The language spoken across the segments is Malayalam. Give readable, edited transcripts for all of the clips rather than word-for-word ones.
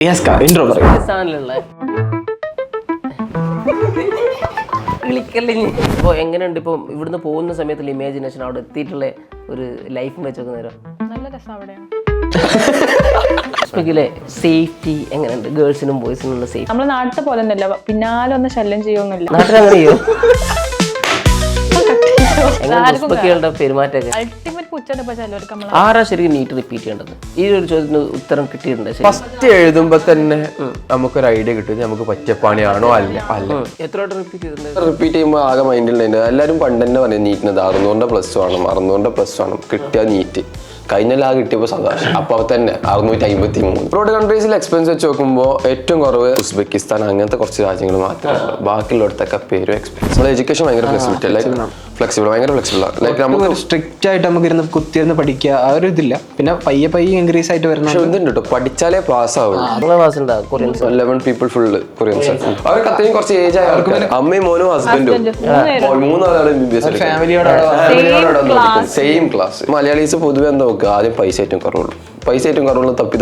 ഇപ്പോൾ എങ്ങനെയുണ്ട് ഇപ്പം ഇവിടുന്ന് പോകുന്ന സമയത്തുള്ള ഇമാജിനേഷൻ അവിടെ എത്തിയിട്ടുള്ള ഒരു ലൈഫും വെച്ചൊക്കെ നേരം നല്ല രസം അവിടെയാണ്. സേഫ്റ്റി എങ്ങനെയുണ്ട് ഗേൾസിനും ബോയ്സിനും ഉള്ള സേഫ്റ്റി? നമ്മളെ നാട്ടിൽ പോലെ ഒന്നുമില്ല, പിന്നാലെ ഒന്ന് ശല്യം ചെയ്യൊന്നുമില്ല. നാട്ടിലങ്ങനെയോ പെരുമാറ്റമൊക്കെ അൾട്ടിമേറ്റ് പുച്ഛാണ് ഇപ്പൊ ചിലവർക്ക് നമ്മൾ. ആരാ ശരിക്കും നീറ്റ് റിപ്പീറ്റ് ചെയ്യേണ്ടത്? ഈ ഒരു ചോദ്യത്തിന് ഉത്തരം കിട്ടിയിട്ടുണ്ട്. ഫസ്റ്റ് എഴുതുമ്പോ തന്നെ നമുക്കൊരു ഐഡിയ കിട്ടും നമുക്ക് പറ്റിയ പണിയാണോ അല്ല. എത്ര വട്ടം റിപ്പീറ്റ് ചെയ്തിട്ടുണ്ട്? റിപ്പീറ്റ് ചെയ്യുമ്പോൾ ആകെ മൈൻഡിലുണ്ടായിരുന്നു. എല്ലാവരും പണ്ട് തന്നെ പറയാം നീറ്റിനത് 600+1 കിട്ടിയ നീറ്റ് കഴിഞ്ഞ കിട്ടിയപ്പോൾ സദാശം അപ്പൊ തന്നെ 653. അബ്രോഡ് കൺട്രീസിൽ എക്സ്പെൻസ് വെച്ച് നോക്കുമ്പോൾ ഏറ്റവും കുറവ് ഉസ്ബെക്കിസ്ഥാൻ അങ്ങനത്തെ കുറച്ച് രാജ്യങ്ങൾ മാത്രമേ. ബാക്കിയുള്ളടത്തൊക്കെ പേരും എക്സ്പെൻസ്. നമ്മുടെ എഡ്യൂക്കേഷൻ ഭയങ്കര ഭയങ്കര ഫ്ലെക്സിബിൾ ആണ്. ലൈക്ക് നമുക്ക് സ്ട്രിക്റ്റ് ആയിട്ട് നമുക്ക് ഇരുന്ന് കുത്തിയിരുന്ന് പഠിക്കുക ആ ഒരു ഇതില്ല. പിന്നെ പയ്യെ ഇൻക്രീസ് ആയിട്ട് വരുന്ന ഇതുണ്ട് കേട്ടോ, പഠിച്ചാലേ പാസ് ആവുള്ളൂ. 11 people ഫുള്ള് കൊറിയൻസ്. അവർക്ക് അത്രയും കുറച്ച് ഏജ് ആയ ആൾക്കാർ, അമ്മയും മോനും ഹസ്ബൻഡും 3 ഫാമിലിയോടെ സെയിം ക്ലാസ്. മലയാളീസ് പൊതുവെ എന്താ നോക്കുക, ആദ്യം പൈസ ഏറ്റവും കുറവുള്ളൂ തപ്പി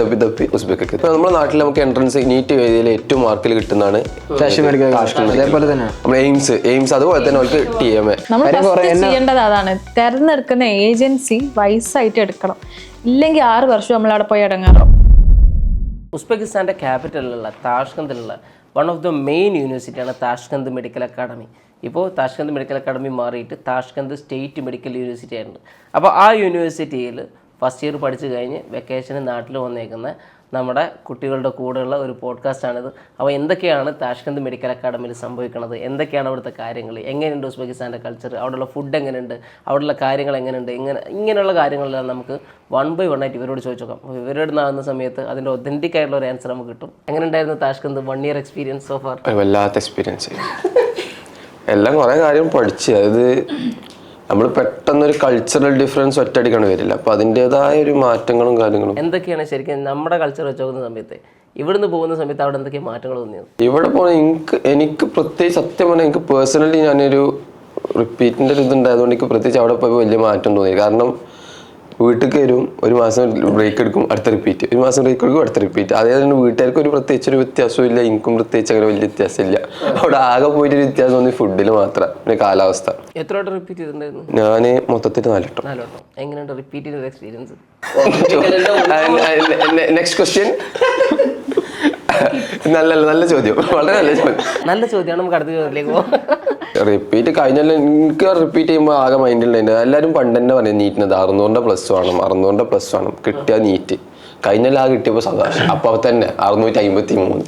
ഉസ്ബെക്കൊക്കെ. നമ്മുടെ നാട്ടിൽ നമുക്ക് എൻട്രൻസ് നീറ്റ് എഴുതിയതിൽ ഏറ്റവും മാർക്കിൽ കിട്ടുന്നതാണ് അതേപോലെ തന്നെ നമ്മുടെ എയിംസ് അതുപോലെ തന്നെ അവർക്ക് TMA. ചെയ്യേണ്ടത് അതാണ്, തെരഞ്ഞെടുക്കുന്ന ഏജൻസി വയസ്സായിട്ട് എടുക്കണം. ഇല്ലെങ്കിൽ 6 വർഷം നമ്മൾ അവിടെ പോയി ഇടങ്ങാറും. ഉസ്ബെക്കിസ്ഥാന്റെ ക്യാപിറ്റലിലുള്ള താഷ്കന്തിലുള്ള വൺ ഓഫ് ദ മെയിൻ യൂണിവേഴ്സിറ്റിയാണ് താഷ്കന്ത് മെഡിക്കൽ അക്കാഡമി. ഇപ്പോൾ താഷ്കന്ത് മെഡിക്കൽ അക്കാഡമി മാറിയിട്ട് താഷ്കന്ത് സ്റ്റേറ്റ് മെഡിക്കൽ യൂണിവേഴ്സിറ്റി ആയിരുന്നു. അപ്പോൾ ആ യൂണിവേഴ്സിറ്റിയിൽ ഫസ്റ്റ് ഇയർ പഠിച്ചു കഴിഞ്ഞ് വെക്കേഷന് നാട്ടിൽ വന്നേക്കുന്ന നമ്മുടെ കുട്ടികളുടെ കൂടെയുള്ള ഒരു പോഡ്കാസ്റ്റാണിത്. അപ്പോൾ എന്തൊക്കെയാണ് താഷ്കന്ത് മെഡിക്കൽ അക്കാഡമിയിൽ സംഭവിക്കുന്നത്, എന്തൊക്കെയാണ് അവിടുത്തെ കാര്യങ്ങൾ, എങ്ങനെയുണ്ട് ഉസ്ബെക്കിസ്ഥാൻ്റെ കൾച്ചർ, അവിടെയുള്ള ഫുഡ് എങ്ങനെയുണ്ട്, അവിടെയുള്ള കാര്യങ്ങൾ എങ്ങനെയുണ്ട്, ഇങ്ങനെയുള്ള കാര്യങ്ങളെല്ലാം നമുക്ക് 1 by 1 ആയിട്ട് ഇവരോട് ചോദിച്ചു നോക്കാം. ഇവരോട് നാകുന്ന സമയത്ത് അതിൻ്റെ ഒതൻറ്റിക് ആയിട്ടുള്ള ഒരു ആൻസർ നമുക്ക് കിട്ടും. എങ്ങനെയുണ്ടായിരുന്നു Tashkent 1 year experience so far? വല്ലാത്ത എക്സ്പീരിയൻസ്. എല്ലാം കുറേ കാര്യം പഠിച്ച്, അതായത് നമ്മൾ പെട്ടെന്നൊരു കൾച്ചറൽ ഡിഫറൻസ് ഒറ്റയടിക്കാണ് വരില്ല. അപ്പോൾ അതിൻ്റെതായ ഒരു മാറ്റങ്ങളും കാര്യങ്ങളും. എന്തൊക്കെയാണ് ശരിക്കും നമ്മുടെ കൾച്ചർ വെച്ച് നോക്കുന്ന സമയത്ത് ഇവിടുന്ന് പോകുന്ന സമയത്ത് അവിടെ എന്തൊക്കെ മാറ്റങ്ങൾ തോന്നിയത്? ഇവിടെ പോകുന്ന എനിക്ക് പ്രത്യേകിച്ച് സത്യം പറഞ്ഞാൽ എനിക്ക് പേഴ്സണലി ഞാനൊരു റിപ്പീറ്റിൻ്റെ ഒരു ഇതുണ്ടായതുകൊണ്ട് എനിക്ക് പ്രത്യേകിച്ച് അവിടെ പോയി വലിയ മാറ്റം തോന്നി. കാരണം വീട്ടിൽ വരും, 1 മാസം ബ്രേക്ക് എടുക്കും, അടുത്ത റിപ്പീറ്റ്, 1 മാസം ബ്രേക്ക് എടുക്കും, അടുത്ത റിപ്പീറ്റ്. അതേപോലെ തന്നെ വീട്ടുകാർക്ക് ഒരു പ്രത്യേകിച്ച് ഒരു വ്യത്യാസവും ഇല്ല, എനിക്കും പ്രത്യേകിച്ച് അങ്ങനെ വലിയ വ്യത്യാസമില്ല. അവിടെ ആകെ പോയിട്ടൊരു വ്യത്യാസം തോന്നി ഫുഡിൽ മാത്രം, പിന്നെ കാലാവസ്ഥ. എത്ര വട്ടം റിപ്പീറ്റ് ചെയ്തിട്ടുണ്ടായിരുന്നു? ഞാൻ മൊത്തത്തിൽ 4 വട്ടം. എങ്ങനെയുണ്ട് റിപ്പീറ്റ് ചെയ്ത എക്സ്പീരിയൻസ്? Next question. നല്ല ചോദ്യം, വളരെ നല്ല ചോദ്യമാണ്. നമുക്ക് അടുത്ത ചോദ്യത്തിലേക്ക് പോകാം. റിപ്പീറ്റ് കഴിഞ്ഞാൽ എനിക്ക് റിപ്പീറ്റ് ചെയ്യുമ്പോൾ ആകെ മൈൻഡിലുണ്ടായിരുന്നു. എല്ലാവരും പണ്ട് തന്നെ പറയാം നീറ്റിനത് 600+1 കിട്ടിയ നീറ്റ് കഴിഞ്ഞാൽ കിട്ടിയപ്പോൾ സദാശം അപ്പൊ തന്നെ 653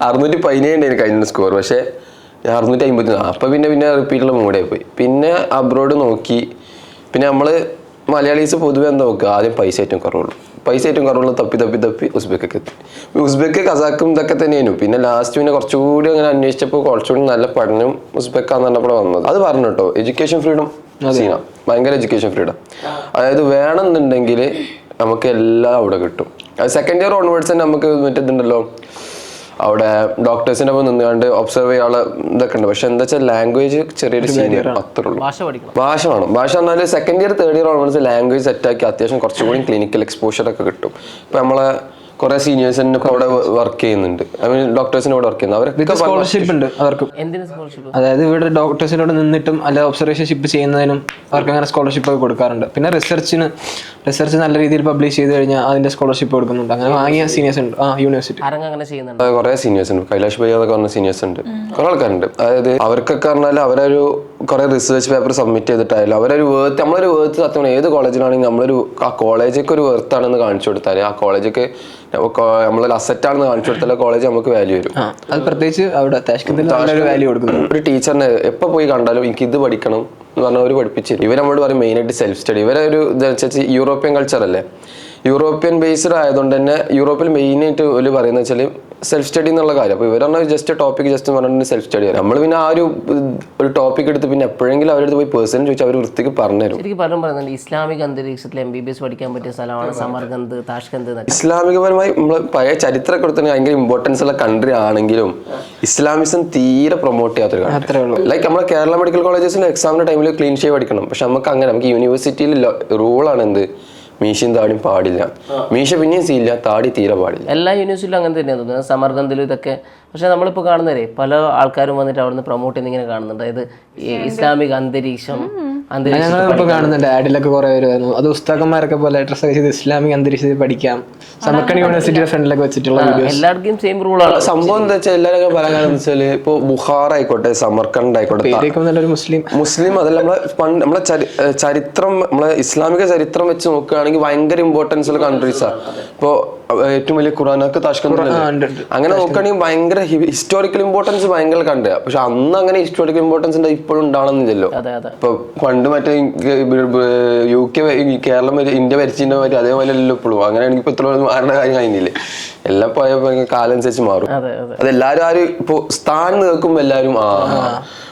617 കഴിഞ്ഞ സ്കോർ. പക്ഷെ 653. അപ്പൊ പിന്നെ റിപ്പീറ്റുള്ള മൂഡായി പോയി. പിന്നെ അബ്രോഡ് നോക്കി. പിന്നെ നമ്മള് മലയാളീസ് പൊതുവെ എന്താ നോക്കുക, ആദ്യം പൈസ ഏറ്റവും കുറവുള്ളൂ തപ്പി ഉസ്ബെക്കൊക്കെ എത്തി. ഉസ്ബെക്ക് കസാക്കും ഇതൊക്കെ തന്നെയായിരുന്നു. പിന്നെ ലാസ്റ്റ് പിന്നെ കുറച്ചുകൂടി അങ്ങനെ അന്വേഷിച്ചപ്പോൾ കുറച്ചുകൂടി നല്ല പഠനം ഉസ്ബെക്കാന്ന് പറഞ്ഞപ്പോൾ വന്നത്. അത് പറഞ്ഞു കേട്ടോ, എഡ്യൂക്കേഷൻ ഫ്രീഡം സീന, ഭയങ്കര എഡ്യൂക്കേഷൻ ഫ്രീഡം. അതായത് വേണമെന്നുണ്ടെങ്കിൽ നമുക്ക് എല്ലാം അവിടെ കിട്ടും. അത് സെക്കൻഡ് ഇയർ ഓൺവേർഡ്സ് തന്നെ നമുക്ക് മറ്റേതുണ്ടല്ലോ, അവിടെ ഡോക്ടേഴ്സിൻ്റെ ഒപ്പം നിന്നുകൊണ്ട് ഒബ്സർവ് ചെയ്യാനുള്ള ഇതൊക്കെ ഉണ്ട്. പക്ഷെ എന്താ വെച്ചാൽ ലാംഗ്വേജ് ചെറിയൊരു സീനിയർ അത്രേ ഉള്ളൂ. ഭാഷ വേണം. ഭാഷ എന്നാൽ second year third year onwards language സെറ്റാക്കി അത്യാവശ്യം കുറച്ചുകൂടി ക്ലിനിക്കൽ എക്സ്പോഷർ ഒക്കെ കിട്ടും. ഇപ്പം നമ്മളെ കുറെ സീനിയേഴ്സിന് ഇപ്പോൾ അവിടെ വർക്ക് ചെയ്യുന്നുണ്ട്, ഐ മീൻ ഡോക്ടേഴ്സിന് ഇവിടെ വർക്ക് ചെയ്യുന്നത്. അവരൊക്കെ സ്കോളർഷിപ്പ് ഉണ്ട് അവർക്ക്. അതായത് ഇവിടെ ഡോക്ടേഴ്സിനോട് നിന്നിട്ടും അല്ല ഒബ്സർവേഷൻഷിപ്പ് ചെയ്യുന്നതിനും അവർക്ക് അങ്ങനെ സ്കോളർഷിപ്പ് ഒക്കെ കൊടുക്കാറുണ്ട്. പിന്നെ റിസർച്ച് നല്ല രീതിയിൽ പബ്ലിഷ് ചെയ്ത് കഴിഞ്ഞാൽ അതിന്റെ സ്കോളർഷിപ്പ് കൊടുക്കുന്നുണ്ട്. അങ്ങനെ വാങ്ങിയ സീനിയേഴ്സ് ഉണ്ട് യൂണിവേഴ്സിറ്റി. കുറെ സീനിയേഴ്സ് ഉണ്ട്, കൈലാഷ് ഭയ്യ എന്നൊക്കെ പറഞ്ഞ സീനിയേഴ്സ് ഉണ്ട്, കുറെ ആൾക്കാരുണ്ട്. അതായത് അവർക്കൊക്കെ പറഞ്ഞാൽ അവരൊരു കുറെ റിസർച്ച് പേപ്പർ സബ്മിറ്റ് ചെയ്തിട്ടായാലും നമ്മളൊരു വേർത്ത് സത്യം ഏത് കോളേജിലാണെങ്കിൽ ആ കോളേജൊക്കെ ഒരു വേർത്താണെന്ന് കാണിച്ചു കൊടുത്താൽ ആ കോളേജൊക്കെ നമ്മളൊരു അസറ്റാണെന്ന് കാണിച്ചു കൊടുത്താൽ കോളേജ് നമുക്ക് വാല്യൂ വരും. അത് പ്രത്യേകിച്ച് അവിടെ വാല്യൂ കൊടുക്കുന്നു. ഒരു ടീച്ചറിനെ എപ്പോൾ പോയി കണ്ടാലും എനിക്ക് ഇത് പഠിക്കണം എന്ന് പറഞ്ഞാൽ അവർ പഠിപ്പിച്ചു. ഇവർ നമ്മളോട് പറയും മെയിനായിട്ട് സെൽഫ് സ്റ്റഡി. ഇവരൊരു ഇതനുസരിച്ച് യൂറോപ്യൻ കൾച്ചർ അല്ലേ, യൂറോപ്യൻ ബേസ്ഡ് ആയതുകൊണ്ട് തന്നെ യൂറോപ്പിൽ മെയിനായിട്ട് ഒരു പറയുന്നത് വെച്ചാൽ സെൽഫ് സ്റ്റഡി എന്നുള്ള കാര്യം. അപ്പോൾ ഇവർ പറഞ്ഞാൽ ജസ്റ്റ് ടോപ്പിക് ജസ്റ്റ് പറഞ്ഞിട്ട് സെൽഫ് സ്റ്റഡി ആണ്. നമ്മൾ പിന്നെ ആ ഒരു ടോപ്പിക് എടുത്ത് പിന്നെ എപ്പോഴെങ്കിലും അവരുടെ പോയി പേഴ്സൺ ചോദിച്ചാൽ അവർ വൃത്തിക്ക് പറഞ്ഞുതരും. ശരിക്കും പറയുന്നുണ്ട് ഇസ്ലാമിക അന്തരീക്ഷത്തിൽ MBBS പഠിക്കാൻ പറ്റിയ സ്ഥലമാണ് സമർഖന്ദ്, താഷ്കന്ത്. ഇസ്ലാമികപരമായി നമ്മൾ പഴയ ചരിത്രമൊക്കെ എടുത്തന്നെ ഭയങ്കര ഇമ്പോർട്ടൻസ് ഉള്ള കൺട്രി ആണെങ്കിലും ഇസ്ലാമിസം തീരെ പ്രൊമോട്ട് ചെയ്യാത്തൊരു കൺട്രി. ലൈക്ക് നമ്മുടെ കേരള മെഡിക്കൽ കോളേജസിൽ എക്സാമിന്റെ ടൈമിൽ ക്ലീൻ ഷേവ് പഠിക്കണം. പക്ഷെ നമുക്ക് യൂണിവേഴ്സിറ്റിയിൽ റൂളാണ് എന്ത് മീശയും താടിയും പാടില്ല. മീശ പിന്നെയും സീല്ല, താടി തീരെ പാടില്ല. എല്ലാ യൂണിവേഴ്സിറ്റിയിലും അങ്ങനെ തന്നെയാണ് തോന്നുന്നത്. സമർഗന്ധിലും ഇതൊക്കെ. പക്ഷെ നമ്മളിപ്പോൾ കാണുന്നവരെ പല ആൾക്കാരും വന്നിട്ട് അവിടുന്ന് പ്രൊമോട്ട് ചെയ്യുന്ന ഇങ്ങനെ കാണുന്നുണ്ട്. അതായത് ഈ ഇസ്ലാമിക അന്തരീക്ഷം ഞങ്ങളിപ്പോ കാണുന്നുണ്ട് ആഡിലൊക്കെ കുറെ വരുമായിരുന്നു. അത് ഉസ്താക്കന്മാരൊക്കെ പോലെ ഡ്രസ് ഒക്കെ ചെയ്ത് ഇസ്ലാമിക് അന്തരീക്ഷത്തിൽ പഠിക്കാം. സമർക്കണ്ട് യൂണിവേഴ്സിറ്റിയുടെ ഫ്രണ്ടിലൊക്കെ വെച്ചിട്ടുള്ള വീഡിയോസ്. എല്ലാവർക്കും സെയിം റൂളാണ്. സംഭവം എന്താ വെച്ചാൽ എല്ലാവരും പറയാൻ കാരണം വെച്ചാല് ഇപ്പൊ ബുഹാർ ആയിക്കോട്ടെ, സമർക്കണ്ട് ആയിക്കോട്ടെ, നല്ലൊരു മുസ്ലിം അതല്ല നമ്മളെ ചരിത്രം, നമ്മളെ ഇസ്ലാമിക ചരിത്രം വെച്ച് നോക്കുകയാണെങ്കിൽ ഭയങ്കര ഇമ്പോർട്ടൻസ് ഉള്ള കൺട്രീസാണ്. ഇപ്പോ ഏറ്റവും വലിയ ഖുറാനൊക്കെ താഷ്കന്ത്. അങ്ങനെ നോക്കുകയാണെങ്കിൽ ഭയങ്കര ഹിസ്റ്റോറിക്കൽ ഇമ്പോർട്ടൻസ് ഭയങ്കര കണ്ട. പക്ഷെ അന്ന് അങ്ങനെ ഹിസ്റ്റോറിക്കൽ ഇമ്പോർട്ടൻസ് ഇപ്പോഴും ഉണ്ടാവണമെന്നില്ലല്ലോ. ഇപ്പൊ പണ്ട് മറ്റേ UK കേരളം ഇന്ത്യ ഭരിച്ചിന്റെ മാതിരി അതേപോലെ അല്ലല്ലോ ഇപ്പോഴും. അങ്ങനെയാണെങ്കിൽ ഇപ്പൊ ഇത്ര മാറുന്ന കാര്യം കഴിഞ്ഞില്ലേ. എല്ലാം പോയപ്പോ കാലം അനുസരിച്ച് മാറും. അതെല്ലാരും ആരും ഇപ്പൊ സ്ഥാനം കേൾക്കുമ്പോ എല്ലാരും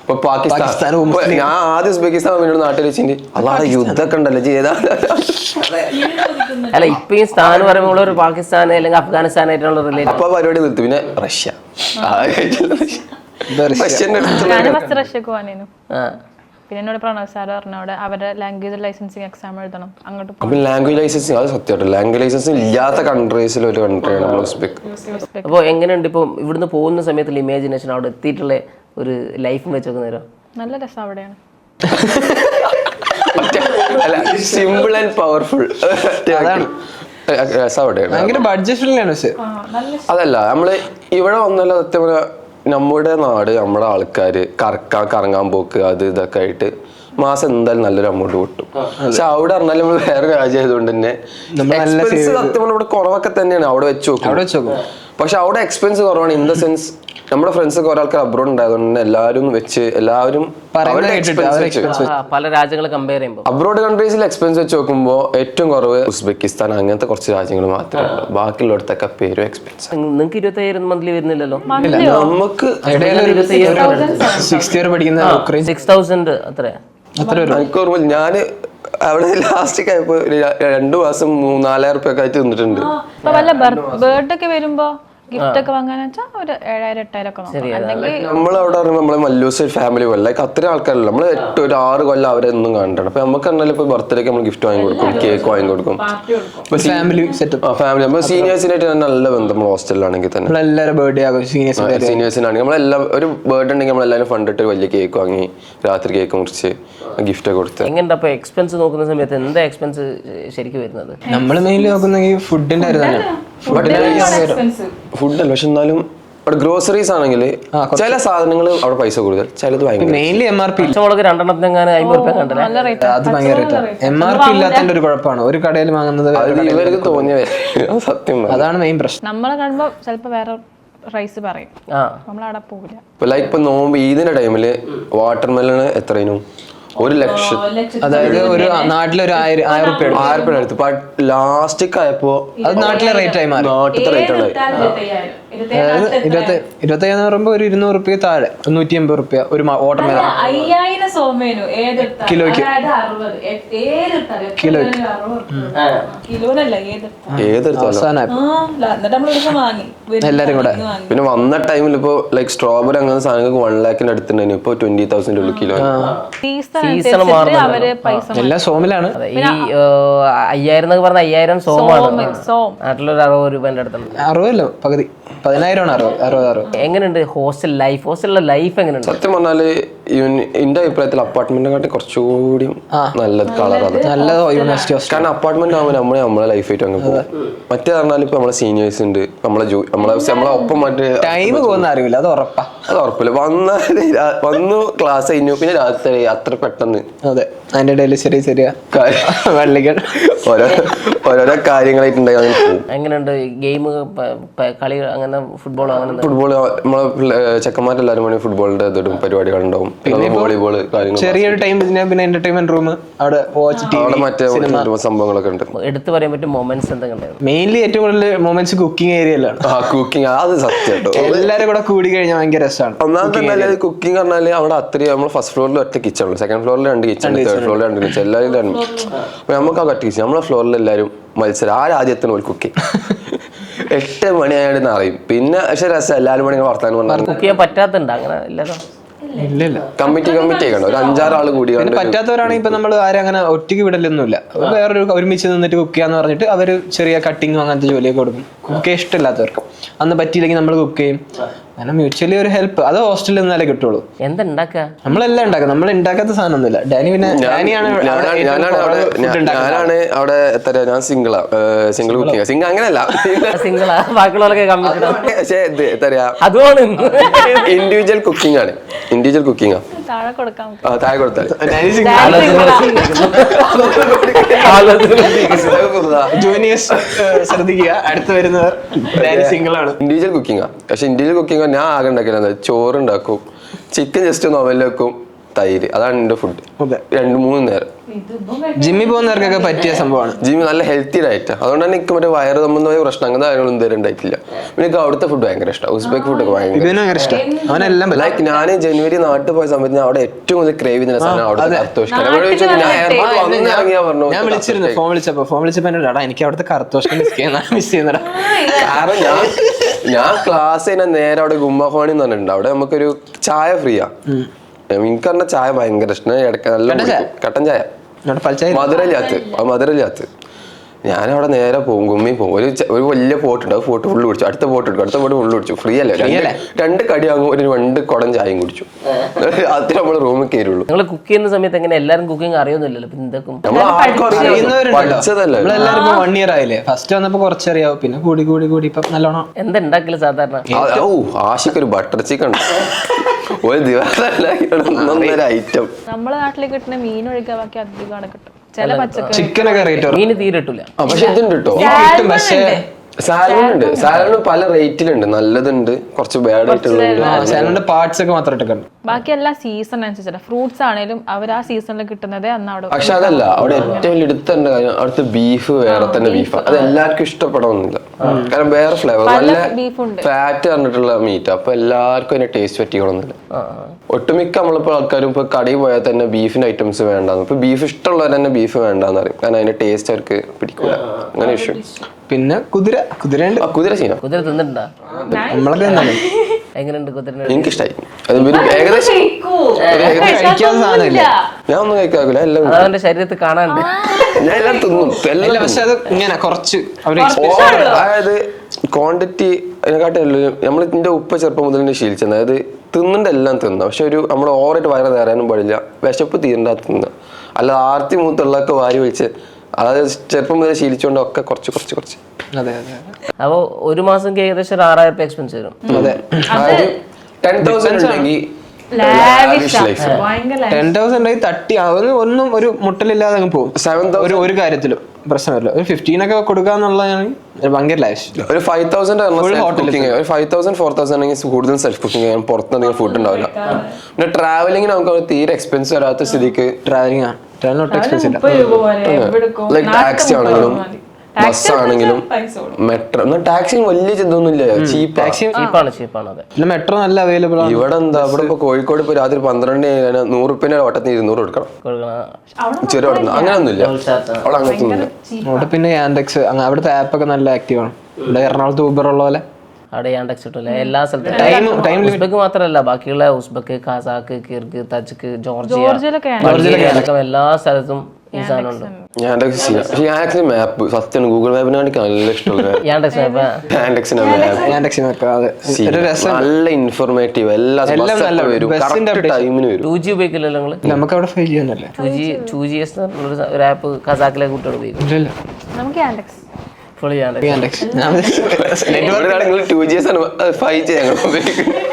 ഇപ്പൊ പാകിസ്ഥാൻ. ഞാൻ ആദ്യം ഉസ്ബെക്കിസ്ഥാൻ പിന്നീട് നാട്ടിൽ വെച്ചിട്ട് അല്ലാതെ യുദ്ധമൊക്കെ ഉണ്ടല്ലോ ചെയ്താ. അല്ല ഇപ്പൊ ഈ സ്ഥാനം പറയുമ്പോൾ ഒരു പാകിസ്ഥാൻ അല്ലെങ്കിൽ അഫ്ഗാനിസ്ഥാനായിട്ടുള്ള റിലേറ്റഡ്. അപ്പൊ പരിപാടി നിർത്തി. പിന്നെ റഷ്യ, റഷ്യക്ക് പോകാനു. പിന്നെ എന്നോട് പ്രണവ് സാർ പറഞ്ഞോടെ അവരുടെ ലാംഗ്വേജ് ലൈസൻസിങ് എക്സാം എഴുതണം. അങ്ങോട്ട് ലാംഗ്വേജ് ലൈസൻസിങ് അത് സത്യമായിട്ട് ലാംഗ്വേജ് ലൈസൻസിങ് ഇല്ലാത്ത കൺട്രീസിൽ ഒരു കൺട്രിയാണ് ഉസ്ബെക്ക്. അപ്പോൾ എങ്ങനെയുണ്ട് ഇപ്പൊ ഇവിടുന്ന് പോകുന്ന സമയത്തുള്ള ഇമാജിനേഷൻ, അവിടെ എത്തിയിട്ടുള്ള ഒരു ലൈഫും വെച്ച് നോക്കുന്നേരോ? നല്ല രസം അവിടെയാണ്. Simple and powerful. അതല്ല നമ്മള് ഇവിടെ വന്നല്ലോ സത്യം പറഞ്ഞാൽ നമ്മുടെ നാട്, നമ്മുടെ ആൾക്കാര് കറങ്ങാൻ പോക്ക് അത് ഇതൊക്കെ ആയിട്ട് മാസം എന്തായാലും നല്ലൊരു അമൗണ്ട് കിട്ടും. പക്ഷെ അവിടെ പറഞ്ഞാലും നമ്മൾ വേറെ രാജ്യം ആയതുകൊണ്ട് തന്നെ എക്സ്പെൻസ് സത്യം പറഞ്ഞാൽ ഇവിടെ കുറവൊക്കെ തന്നെയാണ് അവിടെ വെച്ച് നോക്കും. പക്ഷെ അവിടെ എക്സ്പെൻസ് കുറവാണ്. ഇൻ ദ സെൻസ് നമ്മുടെ ഫ്രണ്ട്സ് കുറെ ആൾക്കാർ അബ്രോഡ് ഉണ്ടായതുകൊണ്ട് തന്നെ എല്ലാവരും പല രാജ്യങ്ങൾ കമ്പയർ ചെയ്യുമ്പോൾ അബ്രോഡ് കൺട്രീസിൽ എക്സ്പെൻസ് വെച്ച് നോക്കുമ്പോൾ ഏറ്റവും കുറവ് ഉസ്ബെക്കിസ്ഥാൻ അങ്ങനത്തെ കുറച്ച് രാജ്യങ്ങൾ മാത്രമേ ഉള്ളൂ. ബാക്കിയുള്ളടത്തൊക്കെ പേരും എക്സ്പെൻസ്. നിങ്ങൾക്ക് 25,000 മന്ത്ലി വരുന്നില്ലല്ലോ. നമുക്ക് 6,000 അത്ര. എനിക്ക് ഓർമ്മ ഞാന് അവിടെ ലാസ്റ്റ് ആയപ്പോ 2 മാസം 4,000 റുപ്യൊക്കെ ആയിട്ട് നിന്നിട്ടുണ്ട്. ബർത്ത്ഡേ ഒക്കെ വരുമ്പോ ഗിഫ്റ്റ് ഒക്കെ വാങ്ങാന്ന് വെച്ചാൽ ഒരു 7,000-8,000 ഒക്കെ നോക്കാം. നമ്മളവിടെ പറയുമ്പോൾ നമ്മളെ മല്ലൂസ് ഫാമിലി പോലെ ലൈക്ക് അത്രയും ആൾക്കാരല്ല. നമ്മള് 8-6 കൊല്ലം അവരെന്നും കണ്ടാണ്. അപ്പൊ നമുക്ക് പറഞ്ഞാൽ ഇപ്പൊ ബർത്ത്ഡേക്ക് നമ്മൾ ഗിഫ്റ്റ് വാങ്ങി കൊടുക്കും, കേക്ക് വാങ്ങി കൊടുക്കും. ഫാമിലി നമ്മൾ സീനിയേഴ്സിനായിട്ട് നല്ല ബന്ധം. നമ്മൾ ഹോസ്റ്റലിലാണെങ്കിൽ തന്നെ എല്ലാവരും ബർത്ത്ഡേ ആഘോഷിക്കും. സീനിയേഴ്സിനാണെങ്കിൽ നമ്മളെല്ലാം ഒരു ബർത്ത്ഡേ ഉണ്ടെങ്കിൽ നമ്മളെല്ലാവരും ഫണ്ടിട്ട് വലിയ കേക്ക് വാങ്ങി രാത്രി കേക്ക് മുറിച്ച് ഗിഫ്റ്റ് ഒക്കെ കൊടുത്ത്. എങ്ങനെ അപ്പൊ എക്സ്പെൻസ് നോക്കുന്ന സമയത്ത് എന്താ എക്സ്പെൻസ് ശരിക്കും വരുന്നത്? നമ്മൾ മെയിൻലി നോക്കുന്ന ഫുഡിന്റെ ഫുഡല്ല. പക്ഷെ എന്നാലും അവിടെ ഗ്രോസറീസ് ആണെങ്കിൽ ചില സാധനങ്ങൾ അവിടെ പൈസ കൂടുതൽ, ചിലത് മെയിൻലി MRP. പച്ചമുളക് 2 50 കണ്ടല്ലേ? അത് ഭയങ്കര MRP ഇല്ലാത്തതിന്റെ ഒരു കുഴപ്പമാണ് ഒരു കടയിൽ വാങ്ങുന്നത്. ഇവർക്ക് തോന്നിയ സത്യം അതാണ് മെയിൻ പ്രശ്നം. നമ്മളെ കാണുമ്പോ ചിലപ്പോ വേറെ റൈസ് പറയും, നമ്മളവിടെ പോകില്ല. ലൈക്ക് ഇപ്പൊ നോമ്പ് ഈദിന്റെ ടൈമില് വാട്ടർ മെലണ് എത്രയും 1,00,000. അതായത് ഒരു നാട്ടിലൊരു 1,000 റുപ്യ എടുത്തു. ലാസ്റ്റ് ആയപ്പോ അത് നാട്ടിലെ റേറ്റ് ആയി മാറി. നാട്ടിലത്തെ റേറ്റ് ആണ്. അതായത് 25,000 പറയുമ്പോ ഒരു 200 റുപ്യ താഴെ 150 റുപ്യ ഒരു വാട്ടർ മെലൺ കിലോയ്ക്ക്. എല്ലാരും കൂടെ പിന്നെ വന്ന ടൈമിൽ ഇപ്പൊ ലൈക്ക് സ്ട്രോബെറി അങ്ങനെ സാധനങ്ങൾക്ക് 1 lakhന്റെ അടുത്തുണ്ടായിരുന്നു. ഇപ്പൊ 20,000 ഉള്ളു കിലോ. എല്ലാം സോമിലാണ്. ഈ 5,000 എന്നൊക്കെ പറഞ്ഞ 5,000 സോമാണ്. നാട്ടിലൊരു 60 രൂപന്റെ അടുത്തുണ്ട്. 60 പകുതി 10,000 ആണ്. 60. എങ്ങനെയുണ്ട് ഹോസ്റ്റൽ ലൈഫ്? ഹോസ്റ്റലിലെ ലൈഫ് എങ്ങനെയുണ്ട്? സത്യം പറഞ്ഞാല് എന്റെ അഭിപ്രായത്തിൽ അപ്പാർട്ട്മെന്റിനെ കാട്ടി കുറച്ചുകൂടി നല്ലത് കളറാണ്. നല്ല യൂണിവേഴ്സിറ്റി ഹോസ്റ്റൽ. കാരണം അപ്പാർട്ട്മെന്റ് ആകുമ്പോൾ നമ്മളെ ലൈഫായിട്ട് അങ്ങ് പോകും. മറ്റേ പറഞ്ഞാൽ ഇപ്പൊ നമ്മളെ സീനിയേഴ്സ് ഉണ്ട്, നമ്മളെ ഒപ്പം മറ്റേ ടൈം പോകുന്ന അറിയില്ല. അത് ഉറപ്പില്ല. വന്നു ക്ലാസ് കഴിഞ്ഞു പിന്നെ രാത്രി അത്ര പെട്ടെന്ന്. അതെ, അതിന്റെ ഇടയിൽ ചെറിയ വെള്ളികൾ ഓരോരോ കാര്യങ്ങളായിട്ടുണ്ടെങ്കിൽ അങ്ങനെ പോകും. എങ്ങനെയുണ്ട് ഗെയിം കളി അങ്ങനെ ഫുട്ബോൾ നമ്മളെ ചെക്കന്മാരെല്ലാരും വേണമെങ്കിൽ ഫുട്ബോളിന്റെ ഇതും പരിപാടികളുണ്ടാവും. പിന്നെ വോളിബോൾ കാര്യങ്ങൾ. ചെറിയൊരു ടൈം പിന്നെ എന്റർടൈൻമെന്റ് റൂം അവിടെ മറ്റേ സംഭവങ്ങളൊക്കെ ഉണ്ട്. എടുത്തു പറയാൻ പറ്റും മൊമെന്റ്സ് എന്തൊക്കെ? മെയിൻലി ഏറ്റവും കൂടുതൽ മൊമെന്റ്സ് കുക്കിംഗ് ഏരിയയിലാണ്. കുക്കിംഗ് അത് സത്യം. എല്ലാരും കൂടെ കൂടി കഴിഞ്ഞാൽ ഭയങ്കര രസമാണ്. ഒന്നാമത്തെ കുക്കിംഗ് പറഞ്ഞാല് അവിടെ അത്രയും നമ്മൾ ഫസ്റ്റ് ഫ്ലോറിൽ ഒറ്റ കിച്ചൺ ഉണ്ട്, സെക്കൻഡ് ഫ്ലോറിൽ 2 കിച്ചൺ, തേർഡ് ഫ്ലോറിൽ 2 കിച്ചൺ, എല്ലാവരും 2. അപ്പൊ നമുക്ക് ആ കട്ട് കിച്ചൺ നമ്മളെ ഫ്ലോറിൽ എല്ലാവരും മത്സരം. ആ രാജ്യത്തിന് ഒരു കുക്കിംഗ് 8 മണിയായിട്ട് അറിയും. പിന്നെ പക്ഷെ രസം എല്ലാവരും മണി വർത്താനം പറഞ്ഞാൽ കുക്ക് ചെയ്യാൻ പറ്റാത്തുണ്ട് അങ്ങനെ ഇല്ലല്ലോ. ഇല്ല ഇല്ല. കമ്മിറ്റി ആയിക്കണം, ഒരു 5-6 ആള് കൂടി പിന്നെ പറ്റാത്തവരാണെങ്കിൽ ഇപ്പൊ നമ്മൾ ആരും അങ്ങനെ ഒറ്റയ്ക്ക് വിടലൊന്നുമില്ല. വേറൊരു ഒരുമിച്ച് നിന്നിട്ട് കുക്ക് ചെയ്യാന്ന് പറഞ്ഞിട്ട് അവര് ചെറിയ കട്ടിങ്ങും അങ്ങനത്തെ ജോലിയൊക്കെ കൊടുക്കും. കുക്ക് ചെയ്യാൻ ഇഷ്ടമില്ലാത്തവർക്ക് അന്ന് പറ്റിയില്ലെങ്കിൽ നമ്മൾ കുക്ക് ചെയ്യും. അങ്ങനെ മ്യൂച്വലി ഒരു ഹെൽപ്പ്. അത് ഹോസ്റ്റലിൽ നിന്നാലേ കിട്ടുള്ളൂ. എന്താ ഉണ്ടാക്കുക? നമ്മളെല്ലാം ഉണ്ടാക്കും. നമ്മൾ ഉണ്ടാക്കാത്ത സാധനമൊന്നുമില്ല. ഡാനിയാണ് അവിടെ എത്ര, ഞാൻ സിംഗിൾ കുക്കിംഗ്. സിംഗിൾ അങ്ങനെയല്ല, സിംഗിളാ, ബാക്കിയുള്ളവരൊക്കെ കമ്മിറ്റഡ്. പക്ഷേ ഇത് എത്രയാ, അതുമാണ് ഇൻഡിവിജ്വൽ കുക്കിംഗ് ആണ്. ഇൻഡിവിജ്വൽ കുക്കിംഗ് ആ, താഴെ കൊടുക്കാം. താഴെ കൊടുത്താൽ ജൂനിയേഴ്സ് ശ്രദ്ധിക്കുക, അടുത്ത് വരുന്നവർ സിംഗിൾ ആണ്. ഇൻഡിവിജ്വൽ കുക്കിംഗ് ആ. പക്ഷെ ഇൻഡിവിജ്വൽ കുക്കിംഗ് ഞാൻ ആകെ ഉണ്ടാക്കില്ല. ചോറ് ഉണ്ടാക്കും, ചിക്കൻ ജസ്റ്റ് ഒന്ന് ഓവനിൽ വെക്കും, തൈര്, അതാണ് എന്റെ ഫുഡ്. 2-3 നേരം. ജിമ്മിൽ പോകുന്നവർക്കൊക്കെ പറ്റിയ സംഭവമാണ്. ജിമ്മി നല്ല ഹെൽത്തി ഡയറ്റ്. അതുകൊണ്ട് തന്നെ എനിക്ക് മറ്റേ വയറ് സംബന്ധമായ പ്രശ്നം അങ്ങനത്തെ കാര്യങ്ങളൊന്നും ഇതുവരെ ഉണ്ടായിട്ടില്ല. പിന്നെ എനിക്ക് അവിടുത്തെ ഫുഡ് ഭയങ്കര ഇഷ്ടമാണ്. ഉസ്ബെക്ക് ഫുഡൊക്കെ ഭയങ്കര ഇഷ്ടം. അവനെല്ലാം ലൈക്ക് ഞാൻ ജനുവരി നാട്ടിൽ പോയ സമയത്ത് ഞാൻ അവിടെ ഏറ്റവും കൂടുതൽ ക്രേവ് ചെയ്യുന്ന സാധനം അവിടെ ഞാൻ വിളിച്ചിരുന്നു. ഫോൺ വിളിച്ചപ്പോ എന്നോട് എനിക്ക് അവിടുത്തെ കറുത്തോഷ്ക മിസ് ചെയ്യുന്നടാ. കാരണം ഞാൻ ക്ലാസ് കഴിഞ്ഞാൽ നേരെ അവിടെ ഗുമ്മഹോണി എന്ന് പറഞ്ഞിട്ടുണ്ട്. അവിടെ നമുക്കൊരു ചായ ഫ്രീയാ. എനിക്ക് പറഞ്ഞ ചായ ഭയങ്കര ഇഷ്ടം. നല്ല കട്ടൻ ചായ, മധുരല്ലാത്ത. ഞാനവിടെ നേരെ പോകും, ഗുമ്മി പോകും. ഒരു വലിയ പോട്ടുണ്ട്, അത് ഫോട്ടോ ഫുള്ള് കുടിച്ചു. അടുത്ത പോട്ട് എടുക്കും, അടുത്ത പോട്ട് ഫുള്ള് കുടിച്ചു. ഫ്രീ അല്ലേ, 2 കടി വാങ്ങും, ഒരു 2 കുടം ചായയും കുടിച്ചു. അതിന് നമ്മൾ റൂമിൽ കയറുള്ളൂ. നിങ്ങൾ കുക്ക് ചെയ്യുന്ന സമയത്ത് എങ്ങനെ എല്ലാവരും കുക്കിംഗ് അറിയൊന്നുമില്ലല്ലോ? പഠിച്ചതല്ലേ, നമ്മളെല്ലാരും 1 year ആയില്ലേ. ഫസ്റ്റ് വന്നപ്പോ കുറച്ചറിയാവും, പിന്നെ കൂടി ഇപ്പൊ നല്ലോണം. എന്താ ഉണ്ടാക്കല് സാധാരണ? ആശിക്കൊരു ബട്ടർ ചിക്കൻ ഒരു ദിവസം 1.5 ഐറ്റം. നമ്മളെ നാട്ടിലേക്ക് കിട്ടുന്ന മീൻ ഒഴിക്കാൻ ബാക്കി അധികമാണ് കിട്ടും. ചില പച്ചക്കറി ചിക്കനൊക്കെ റേറ്റ് മീന് തീരെ കിട്ടില്ല. പക്ഷെ ഇതുണ്ട് കേട്ടോ, പക്ഷേ സാലഡ് സാലഡ് പല റേറ്റിലുണ്ട്. നല്ലതുണ്ട്, കുറച്ച് ബാഡ് ആയിട്ടുള്ളത്. സാലഡിന്റെ പാർട്സ് ഒക്കെ മാത്രം ഇട്ടൊക്കെ. ബാക്കി എല്ലാം സീസൺ അനുസരിച്ചാണ്. ഫ്രൂട്ട്സ് ആണെങ്കിലും അവർ ആ സീസണിൽ കിട്ടുന്നതേ അന്ന് അവിടെ. പക്ഷെ അതല്ല, അവിടെ ഏറ്റവും വലിയ എടുത്തേണ്ട കാര്യം അവിടുത്തെ ബീഫ് വേറെ തന്നെ ബീഫാണ്. അത് എല്ലാവർക്കും ഇഷ്ടപ്പെടണമെന്നില്ല. കാരണം വേറെ ഫ്ലേവർ, നല്ല ഫാറ്റ് പറഞ്ഞിട്ടുള്ള മീറ്റ്. അപ്പൊ എല്ലാവർക്കും അതിന്റെ ടേസ്റ്റ് പറ്റിക്കണമെന്നില്ല. ഒട്ടുമിക്ക നമ്മളിപ്പോ ആൾക്കാരും ഇപ്പൊ കടയിൽ പോയാൽ തന്നെ ബീഫിന്റെ ഐറ്റംസ് വേണ്ടാന്ന്. ഇപ്പൊ ബീഫ് ഇഷ്ടമുള്ളവർ തന്നെ ബീഫ് വേണ്ടാന്ന് പറയും. കാരണം അതിന്റെ ടേസ്റ്റ് അവർക്ക് പിടിക്കൂല. അങ്ങനെ ഇഷ്യൂ. പിന്നെ കുതിരയുണ്ട്. കുതിര സീന, കുതിര തിന്നിട്ടുണ്ടോ? നമ്മളൊക്കെ എങ്ങനെയുണ്ട് കുതിര? എനിക്കിഷ്ടായി. ഏകദേശം ഞാൻ ഒന്നും കഴിക്കാറില്ല. എല്ലാം അവന്റെ ശരീരത്തിൽ കാണാണ്ട് ഞാൻ എല്ലാം തിന്നും. എല്ലാം പക്ഷെ അത് ഇങ്ങനെ കുറച്ച് അതായത് ക്വാണ്ടിറ്റി അതിനെക്കാട്ടും നമ്മൾ ഇതിന്റെ ഉപ്പ ചെറുപ്പം മുതൽ തന്നെ ശീലിച്ചത്. അതായത് തിന്നണ്ട എല്ലാം തിന്ന, പക്ഷെ ഒരു നമ്മൾ ഓവറായിട്ട് വയറ് നേരാനും പാടില്ല. വിശപ്പ് തീരണ്ട തിന്ന. അല്ല ആർത്തി മൂത്തുള്ളൊക്കെ വാരി വെച്ച്, അതായത് ചെറുപ്പം മുതൽ ശീലിച്ചുകൊണ്ട് ഒക്കെ കുറച്ച്. അതെ. അപ്പൊ ഒരു മാസം ഏകദേശം 6,000 രൂപ എക്സ്പെൻസ് വരും. അതെ, 10,000 ഉണ്ടെങ്കിൽ 10,000 തട്ടി ഒന്നും ഒരു മുട്ടലില്ലാതെ അങ്ങ് പോകും. 7,000 ഒരു കാര്യത്തിലും പ്രശ്നമില്ല. ഒരു 15 ഒക്കെ കൊടുക്കാന്നുള്ളതാണ് ഭയങ്കര ലാവിഷ്. ഒരു 5,000 ഒരു 5,000 4,000 ആണെങ്കിൽ കൂടുതൽ സെൽഫ് കുക്കിംഗ് ചെയ്യാൻ പുറത്ത് അധികം ഫുഡ് ഉണ്ടാവില്ല. പിന്നെ ട്രാവലിംഗ് നമുക്ക് തീരെ എക്സ്പെൻസ് വരാത്ത സ്ഥിതിക്ക് ട്രാവലിംഗ് എക്സ്പെൻസ് ഇല്ല. ലൈക്ക് ടാക്സി ആണെങ്കിലും ബസ് ആണെങ്കിലും മെട്രോ. ടാക്സി വലിയ ഇതൊന്നുമില്ല, ചീപ്പാണ്. പിന്നെ മെട്രോ നല്ല അവൈലബിൾ ആണ്. ഇവിടെ എന്താ, ഇവിടെ ഇപ്പൊ കോഴിക്കോട് ഇപ്പൊ രാത്രി 12 100 റുപ്യന്റെ ഓട്ടത്തിന് 200 കൊടുക്കണം. ചെറിയ ഓട്ടത്തിന് അങ്ങനെയൊന്നുമില്ല അവിടെ. അങ്ങനത്തെ ഒന്നുമില്ല അവിടെ. പിന്നെ യാൻഡെക്സ്, അവിടുത്തെ ആപ്പ് ഒക്കെ നല്ല ആക്റ്റീവ് ആണ്. ഇവിടെ എറണാകുളത്ത് ഊബർ ഉള്ള പോലെ അവിടെ യാൻഡെക്സ് കിട്ടില്ല എല്ലാ സ്ഥലത്തും. ഉസ്ബെക്ക് മാത്രമല്ല, ബാക്കിയുള്ള ഉസ്ബെക്ക്, കസാക്ക്, കിർഗ്, തജിക്ക്, ജോർജിയ എല്ലാ സ്ഥലത്തും ഈ സാധനം ഉണ്ട്. യാൻഡെക്സ് മാപ്പ് സത്യം ഗൂഗിൾ മാപ്പിനാണ് എനിക്ക് നല്ല ഇഷ്ടമുള്ളത്. നല്ല ഇൻഫോർമേറ്റീവ്, എല്ലാ ടൈമിന് വരും. 2G ഉപയോഗിക്കില്ലല്ലോ നിങ്ങള്? നമുക്ക് അവിടെ ഫെയിൽ ചെയ്യാനല്ലേ 2GS ഒരു ആപ്പ് കസാക്കിലെ കുട്ടികൾ ഉപയോഗിക്കും. നമുക്ക് യാൻഡെക്സ് ഫുൾ യാൻഡെക്സ്. 2G ആണ് 5G ഞങ്ങൾ ഉപയോഗിക്കുന്നത്.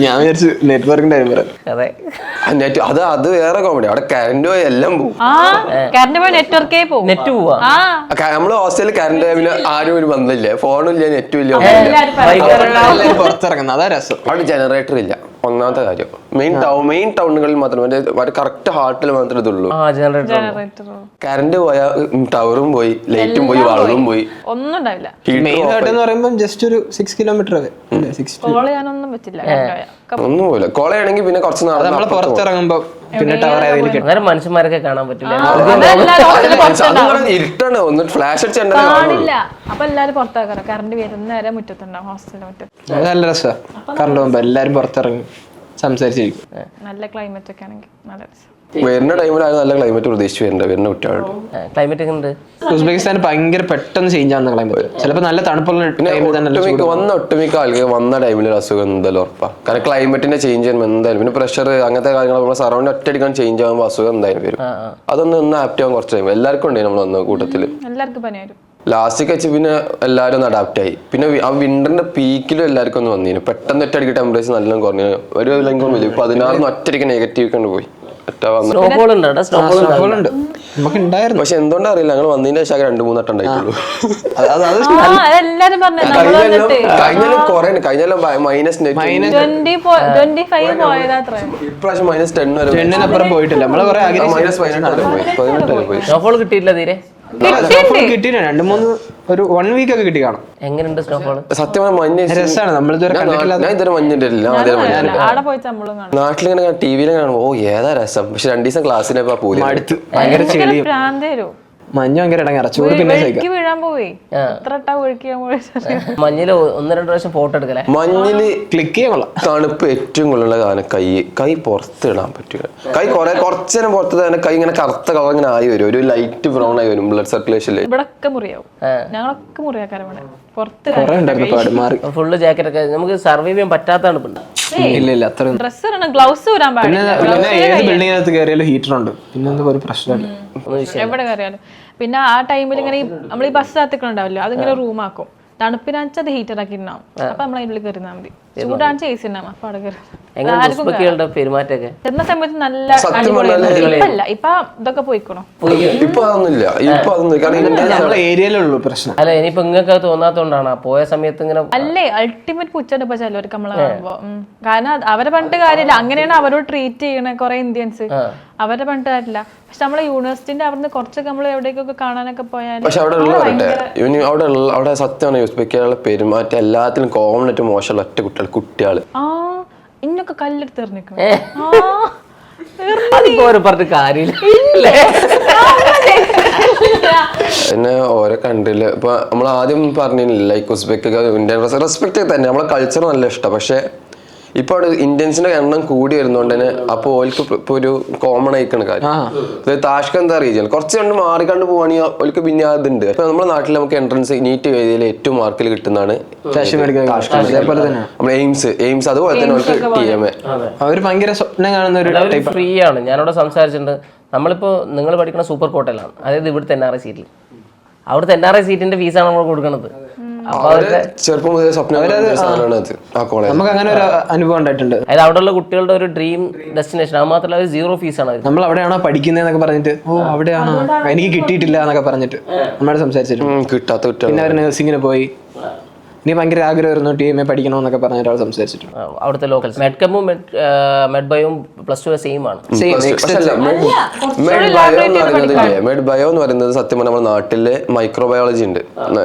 ഞാൻ വിചാരിച്ചു നെറ്റ്വർക്കിന്റെ കാര്യം പറയാം. അതെ, അത് വേറെ കോമഡി. അവിടെ കറണ്ട് പോയി എല്ലാം പോകും. നെറ്റ് പോവാ. നമ്മള് ഹോസ്റ്റലിൽ കറണ്ട് പിന്നെ ആരും ഒരു ബന്ധമില്ല, ഫോണും ഇല്ല, നെറ്റും ഇല്ല, പുറത്തിറങ്ങുന്നത് അതാ രസം. അവിടെ ജനറേറ്റർ ഇല്ല. ഒന്നാമത്തെ കാര്യം മെയിൻ ടൗണുകളിൽ മാത്രമേ കറക്റ്റ് ഹാർട്ടിൽ മാത്രമേ ഇതുള്ളൂ. കറണ്ട് പോയാൽ ടവറും പോയി, ലൈറ്റും പോയി, വെള്ളവും പോയി, ഒന്നും ഉണ്ടാവില്ല. മെയിൻ ഹാർട്ട് എന്ന് പറയുമ്പോൾ ജസ്റ്റ് ഒരു 6 കിലോമീറ്റർ ഒന്നും പോയില്ല. കോളയാണെങ്കിൽ പിന്നെ കുറച്ച് നമ്മള് പുറത്തിറങ്ങുമ്പോ പിന്നെ ടവർ അങ്ങനെ മനുഷ്യന്മാരൊക്കെ കാണാൻ പറ്റില്ല. ഇരുട്ടാണ്, ഒന്ന് ഫ്ലാഷ് അടിച്ചില്ല. അപ്പൊ എല്ലാരും പുറത്താക്കാറ്. കറണ്ട് വരുന്ന വരെ മുറ്റത്തുണ്ടാവും, ഹോസ്റ്റലിന്റെ മുറ്റത്ത്. നല്ല രസമാണ്. കറണ്ട് പോകുമ്പോ എല്ലാരും പുറത്തിറങ്ങി സംസാരിച്ചിരിക്കും. നല്ല ക്ലൈമറ്റ് ഒക്കെ ആണെങ്കിൽ നല്ല രസം. വരുന്ന ടൈമിലാണ് നല്ല ക്ലൈമറ്റ് പ്രതീക്ഷിച്ച് വരേണ്ടത് വരുന്ന കുട്ടികളുടെ. ക്ലൈമറ്റ് ഒക്കെ ഉണ്ട്. ഉസ്ബെക്കിസ്ഥാൻ ഭയങ്കര പെട്ടെന്ന് ചേഞ്ച് ആവുന്ന ക്ലൈമറ്റ്. ചിലപ്പോൾ നല്ല തണുപ്പുള്ള ടൈമിൽ തന്നെ ഒട്ടുമിക്ക ആൾക്ക് വന്ന ടൈമിൽ ഒരു അസുഖം എന്തായാലും ഉറപ്പാണ്. കാരണം ക്ലൈമറ്റിന്റെ ചേഞ്ച് ചെയ്യുമ്പോൾ എന്തായാലും പിന്നെ പ്രഷർ അങ്ങനത്തെ കാര്യങ്ങൾ നമ്മുടെ സറൗണ്ട് ഒറ്റയടിക്കാൻ ചേഞ്ച് ആകുമ്പോൾ അസുഖം എന്തായാലും വരും. അതൊന്ന് ആപ്റ്റ് ആവാൻ കുറച്ച് ടൈം എല്ലാവർക്കും ഉണ്ട്. നമ്മൾ വന്ന കൂട്ടത്തിൽ എല്ലാവർക്കും പനി വരും. ലാസ്റ്റ് വെച്ച് പിന്നെ എല്ലാവരും ഒന്ന് അഡാപ്റ്റ് ആയി. പിന്നെ ആ വിന്ററിന്റെ പീക്കിലും എല്ലാവർക്കും ഒന്ന് വന്നിരുന്നു. പെട്ടെന്ന് ഒറ്റയടിക്ക് ടെമ്പറേച്ചർ നല്ലോണം കുറഞ്ഞു. ഒരു ഇല്ലെങ്കിൽ 16 ഒറ്റയടിക്ക് നെഗറ്റീവ് കൊണ്ട് പോയി. സ്നോഫോൾ ഉണ്ട്, നമുക്ക് ഉണ്ടായിരുന്നു. പക്ഷെ എന്തുകൊണ്ടാ അറിയില്ല, ഞങ്ങൾ വന്നതിന്റെ ശേഷം 2-3 വട്ടം ഉണ്ടായിട്ടുള്ളൂ. എല്ലാരും പറഞ്ഞു കഴിഞ്ഞാലും ഇപ്രാവശ്യം -10 വരെ. 10-നപ്പുറം പോയിട്ടില്ല. നമ്മള് കുറെ -18 വരെ പോയി. സ്നോഫോൾ കിട്ടിയില്ല തീരെ. കിട്ടിയില്ല. 2-3 ഒരു 1 വീക്ക് ഒക്കെ കിട്ടി കാണും. എങ്ങനെയുണ്ട് സ്നോഫോൾ? സത്യമായ മഞ്ഞ് രസമാണ്. നമ്മളിതുവരെ ഞാൻ ഇതുവരെ മഞ്ഞിട്ടില്ല. ആടെ പോയിട്ട് നമ്മളും കാണും. നാട്ടിലിങ്ങനെ ടിവിയിൽ കാണും, ഓ ഏതാ രസം. പക്ഷെ 2 ദിവസം ക്ലാസ്സിനെ പോയി അടുത്ത് ഭയങ്കര ചെളിയും ഭ്രാന്തേരോ മഞ്ഞ് ഭയങ്കര ഇടങ്ങാറ. ചൂട് പിന്നെ ഒഴുക്കി വീഴാൻ പോയി. എത്ര ഒഴുക്കിയാൻ പോയി. മഞ്ഞില് 1-2 പ്രാവശ്യം ഫോട്ടോ എടുക്കലേ. മഞ്ഞില് ക്ലിക്ക് ചെയ്യാൻ കൊള്ളാം. തണുപ്പ് ഏറ്റവും കൂടുതലുള്ള കാലം കൈ പുറത്ത് ഇടാൻ പറ്റില്ല. കൈ കുറച്ചു നേരം പുറത്ത് തന്നെ കൈ ഇങ്ങനെ കറുത്ത കളർ ഇങ്ങനെ ആയി വരും. ഒരു ലൈറ്റ് ബ്രൗൺ ആയി വരും ബ്ലഡ് സർക്കുലേഷനിൽ. ഇവിടൊക്കെ മുറിയാവും. ഞങ്ങളൊക്കെ മുറിയാക്കാരാണ്. പുറത്ത് ഫുള്ള് ജാക്കറ്റ് ഒക്കെ നമുക്ക് സർവൈവ് ചെയ്യാൻ പറ്റാത്താണ്. ഇല്ല അത്ര ഡ്രസ് ഗ്ലൗസ് വരാൻ പിന്നെ ഏത് ബിൽഡിങ്ങിനകത്ത് കയറിയാലും ഹീറ്റർ ഉണ്ട്. പിന്നെ എന്താ ഒരു പ്രശ്നമില്ല എവിടെ കയറിയാലും. പിന്നെ ആ ടൈമിൽ ഇങ്ങനെ നമ്മൾ ഈ ബസ് കാത്തിക്കണുണ്ടാവില്ല, അതിങ്ങനെ റൂമാക്കും. തണുപ്പിനാണെച്ചാൽ അത് ഹീറ്റർ ആക്കി ഉണ്ടാവും. അപ്പൊ നമ്മൾ അതിനുള്ളിൽ കയറിയാൽ മതി. ചൂടാണെച്ചാൽ എ സി ഉണ്ടാവും. അപ്പൊ അവിടെ കയറി പെരുമാറ്റൊക്കെ ചെന്ന സമയത്ത് നല്ല അടിപൊളിയല്ല. ഇപ്പൊ ഇതൊക്കെ പോയിക്കണോ? ഇപ്പൊ അതൊന്നുമില്ല. ഇപ്പൊ നമ്മളെ ഏരിയയിലുള്ളൂ പ്രശ്നം. അല്ല ഇനിയിപ്പോ നിങ്ങൾക്ക് തോന്നാത്തോണ്ടാണ് പോയ സമയത്ത് ഇങ്ങനെ അല്ലേ അൾട്ടിമേറ്റ് പുച്ഛണ്ട് ഇപ്പൊ ചിലവർക്ക് നമ്മളെ കാണുമ്പോ. കാരണം അവരെ പറഞ്ഞിട്ട് കാര്യമില്ല. അങ്ങനെയാണ് അവരോട് ട്രീറ്റ് ചെയ്യണ കുറെ ഇന്ത്യൻസ്. അവരെ പറഞ്ഞിട്ട് കാര്യമില്ല. പക്ഷെ നമ്മളെ യൂണിവേഴ്സിറ്റിന്റെ അവിടുന്ന് കുറച്ചൊക്കെ നമ്മൾ എവിടേക്കൊക്കെ കാണാനൊക്കെ പോയാൽ പക്ഷെ അവിടെ സത്യമാണ് യൂസ്ബെക്കുള്ള പെരുമാറ്റം എല്ലാത്തിലും കോമൺ ആയിട്ട് മോശമുള്ള ഒറ്റ കുട്ടികൾ ഇന്നൊക്കെ കല്ലെടുത്ത് എറിഞ്ഞിക്കണം. പിന്നെ ഓരോ കൺട്രിയില് ഇപ്പൊ നമ്മൾ ആദ്യം പറഞ്ഞില്ല ലൈക്ക് ഉസ്ബെക്ക് ഇന്ത്യൻ റെസ്പെക്ട് തന്നെ നമ്മളെ കൾച്ചർ നല്ല ഇഷ്ടം. പക്ഷെ ഇപ്പൊ അവിടെ ഇന്ത്യൻസിന്റെ എണ്ണം കൂടി വരുന്നോണ്ട് തന്നെ അപ്പൊ ഓൽക്ക് ഇപ്പൊ ഒരു കോമൺ ആയിക്കണ കാര്യം. താഷ്കന്ത് റീജിയൻ കുറച്ച് കണ്ട് മാറിക്കണ്ട് പോവാണെങ്കിൽ ഓൽക്ക് പിന്നെ അതുണ്ട്. ഇപ്പൊ നമ്മുടെ നാട്ടിൽ നമുക്ക് എൻട്രൻസ് നീറ്റ് വേദിയിൽ ഏറ്റവും മാർക്കിൽ കിട്ടുന്നതാണ് നമ്മുടെ എയിംസ് അതുപോലെ തന്നെ TMA. അവർ ഭയങ്കര സ്വപ്നം കാണുന്ന ഒരു ഫ്രീ ആണ്. ഞാനവിടെ സംസാരിച്ചിട്ടുണ്ട്. നമ്മളിപ്പോ നിങ്ങൾ പഠിക്കുന്ന സൂപ്പർ കോട്ടയിലാണ്, അതായത് ഇവിടുത്തെ NRI സീറ്റിൽ. അവിടുത്തെ NRI സീറ്റിന്റെ ഫീസാണ് നമ്മൾ കൊടുക്കുന്നത്. ചെറുപ്പം മുതൽ സ്വപ്നം നമുക്ക് അങ്ങനെ ഒരു അനുഭവം ഉണ്ടായിട്ടുണ്ട്. അതായത് അവിടെയുള്ള കുട്ടികളുടെ ഒരു ഡ്രീം ഡെസ്റ്റിനേഷൻ. അത് മാത്രമല്ല അത് 0 ഫീസാണ്. നമ്മൾ അവിടെയാണോ പഠിക്കുന്നതെന്നൊക്കെ പറഞ്ഞിട്ട് അവിടെയാണോ എനിക്ക് കിട്ടിയിട്ടില്ല എന്നൊക്കെ പറഞ്ഞിട്ട് നമ്മളോട് സംസാരിച്ചിട്ടുണ്ട്. കിട്ടാത്ത കുട്ടികൾ പിന്നെ അവർ നഴ്സിങ്ങിന് പോയി. ഇനി ഭയങ്കര ആഗ്രഹമായിരുന്നു TMA പഠിക്കണമെന്നൊക്കെ പറഞ്ഞിട്ട് അവൾ സംസാരിച്ചിട്ടുണ്ട്. അവിടുത്തെ ലോക്കൽസ് മെഡ്കമും മെഡ്ബയോയും +2 സെയിം ആണ്. മെഡ്ബയോ എന്ന് പറയുന്നത് സത്യം പറഞ്ഞാൽ നമ്മുടെ നാട്ടില് മൈക്രോബയോളജി ഉണ്ട്